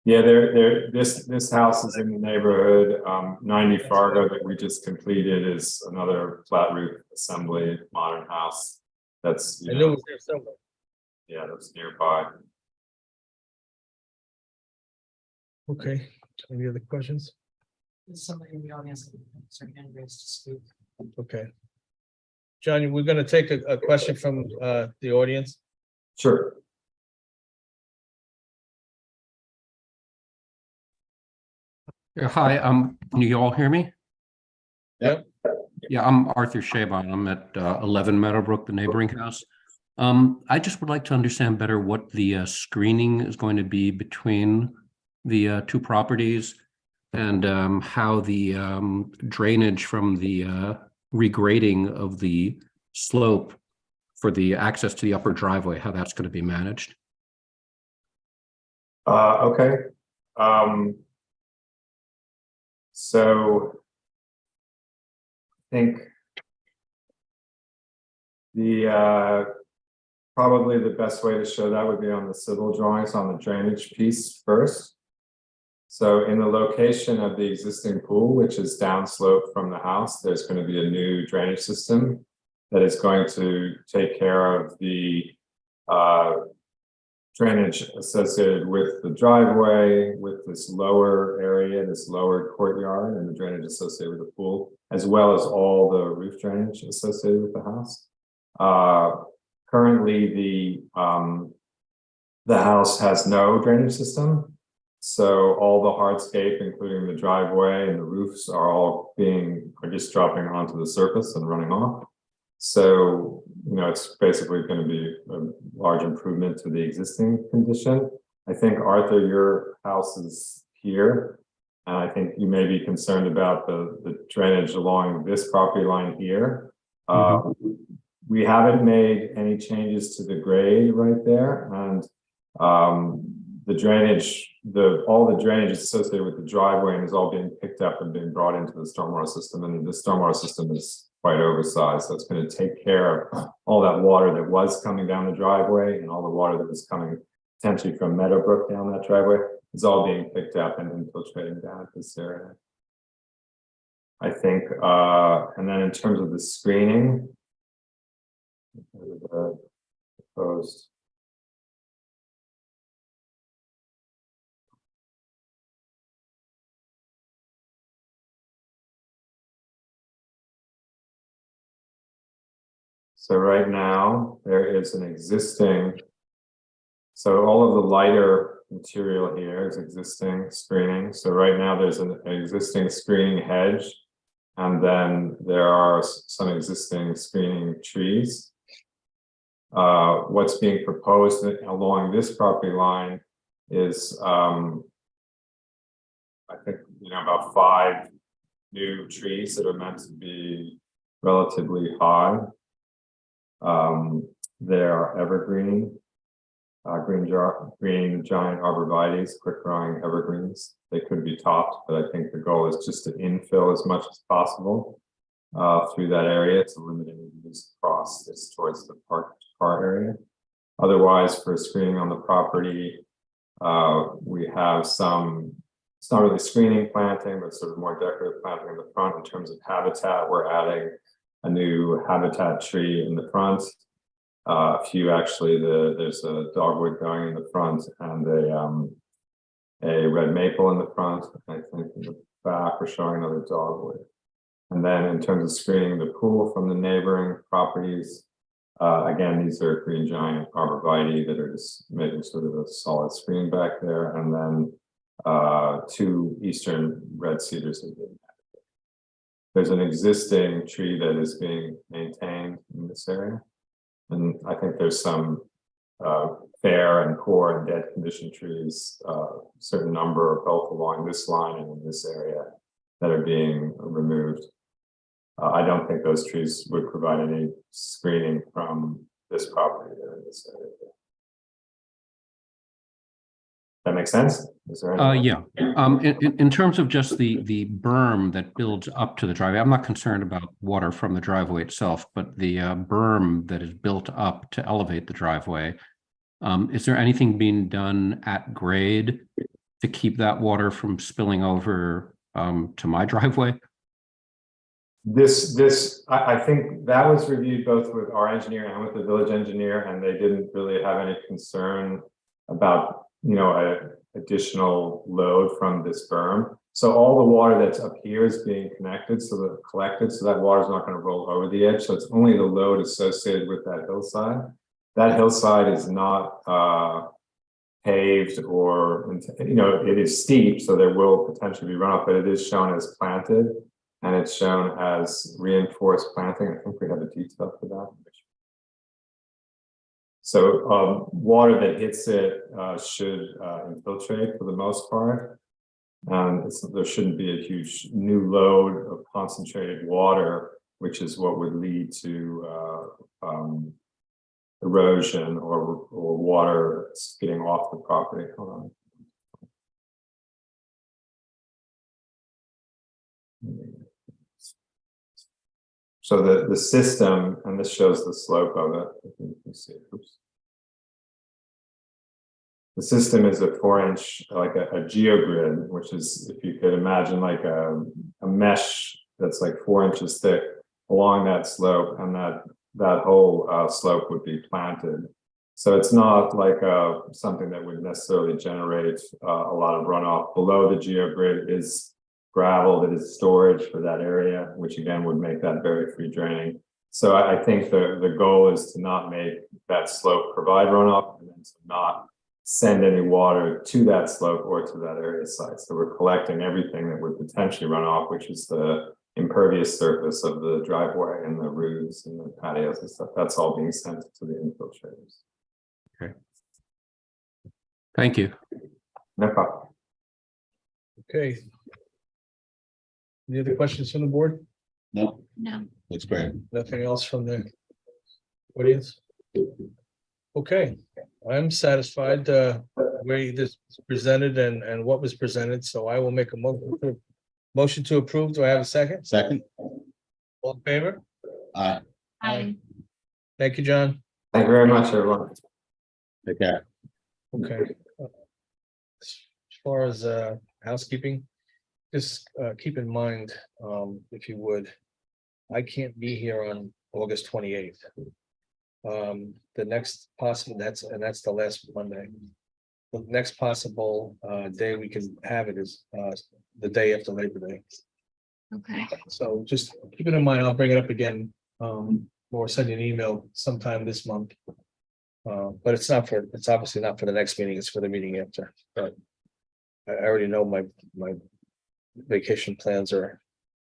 Yeah, this house is in the neighborhood. 90 Fargo that we just completed is another flat roof assembly modern house. That's, I knew it was there somewhere. yeah, that's nearby. Okay, any other questions? Is somebody in the audience that has their hand raised to speak? Okay. John, we're gonna take a question from the audience. Sure. Yeah, hi, can you all hear me? Yep. Yeah, I'm Arthur Shabon. I'm at 11 Meadowbrook, the neighboring house. I just would like to understand better what the screening is going to be between the two properties and how the drainage from the regrading of the slope for the access to the upper driveway, how that's going to be managed. Okay. So I think the probably the best way to show that would be on the civil drawings on the drainage piece first. So in the location of the existing pool, which is downslope from the house, there's going to be a new drainage system that is going to take care of the drainage associated with the driveway, with this lower area, this lower courtyard, and the drainage associated with the pool, as well as all the roof drainage associated with the house. Currently, the house has no drainage system, so all the hardscape, including the driveway and the roofs, are just dropping onto the surface and running off. So, you know, it's basically going to be a large improvement to the existing condition. I think, Arthur, your house is here, and I think you may be concerned about the drainage along this property line here. We haven't made any changes to the grade right there, and the drainage, all the drainage associated with the driveway is all being picked up and being brought into the stormwater system, and the stormwater system is quite oversized, so it's going to take care of all that water that was coming down the driveway and all the water that was coming potentially from Meadowbrook down that driveway. It's all being picked up and infiltrating down this area. I think, and then in terms of the screening, proposed. So right now there is an existing, so all of the lighter material here is existing screening. So right now there's an existing screening hedge, and then there are some existing screening trees. What's being proposed along this property line is, I think, you know, about 5 new trees that are meant to be relatively high. They are evergreen, green giant arborvitaes, quick growing evergreens. They could be topped, but I think the goal is just to infill as much as possible through that area to limit any use across this towards the car area. Otherwise, for screening on the property, we have some, it's not really screening planting, but sort of more decorative planting in the front. In terms of habitat, we're adding a new habitat tree in the front. A few actually, there's a dogwood going in the front and a red maple in the front. I think in the back we're showing another dogwood. And then in terms of screening the pool from the neighboring properties, again, these are green giant arborvitae that are just making sort of a solid screen back there. And then 2 eastern red cedars have been added. There's an existing tree that is being maintained in this area. And I think there's some fair and poor and dead condition trees, certain number both along this line and in this area that are being removed. I don't think those trees would provide any screening from this property there in this area. That makes sense? Is there any? Yeah. In terms of just the berm that builds up to the driveway, I'm not concerned about water from the driveway itself, but the berm that is built up to elevate the driveway. Is there anything being done at grade to keep that water from spilling over to my driveway? I think that was reviewed both with our engineer and with the village engineer, and they didn't really have any concern about, additional load from this berm. So all the water that's up here is being collected, so that water is not going to roll over the edge. So it's only the load associated with that hillside. That hillside is not paved or, it is steep, so there will potentially be runoff, but it is shown as planted and it's shown as reinforced planting. I think we have a detail for that. So water that hits it should infiltrate for the most part. There shouldn't be a huge new load of concentrated water, which is what would lead to erosion or water getting off the property. Hold on. So the system, and this shows the slope of it. If you can see. Oops. The system is a 4-inch, like a geogrid, which is, if you could imagine, like a mesh that's like 4 inches thick along that slope, and that whole slope would be planted. So it's not like something that would necessarily generate a lot of runoff. Below the geogrid is gravel that is storage for that area, which again would make that very free draining. So I think the goal is to not make that slope provide runoff and then to not send any water to that slope or to that area site. So we're collecting everything that would potentially run off, which is the impervious surface of the driveway and the roofs and the patios and stuff. That's all being sent to the infiltrators. Okay. Thank you. No problem. Okay. Any other questions from the board? No, No. looks great. Nothing else from the audience? Okay, I'm satisfied the way this was presented and what was presented, so I will make a motion to approve. Do I have a second? Second. All in favor? Aye. Aye. Thank you, John. Thank you very much, everyone. Take care. Okay. As far as housekeeping, just keep in mind, if you would, I can't be here on August 28th. The next possible, that's the last Monday. The next possible day we can have it is the day after Labor Day. Okay. So just keep it in mind. I'll bring it up again, or send you an email sometime this month. But it's obviously not for the next meeting, it's for the meeting after. But I already know my vacation plans are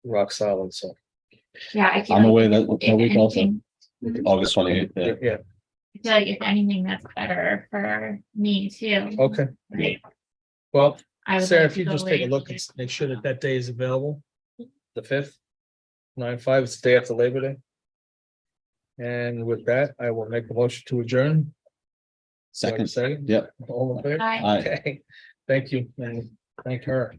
rock solid, so. Yeah, I feel I'm like away if that week also. anything- August 28th. Yeah. Yeah, I feel like if anything, that's better for me too. okay. Right. Well, I would Sarah, like if to you go just take a away look and make sure that that day is available. The 5th, 9/5, it's the day after Labor Day. And with that, I will make a motion to adjourn. Do I have a Second. Yep. All in favor? Aye. Aye. Okay, thank you, and thank her.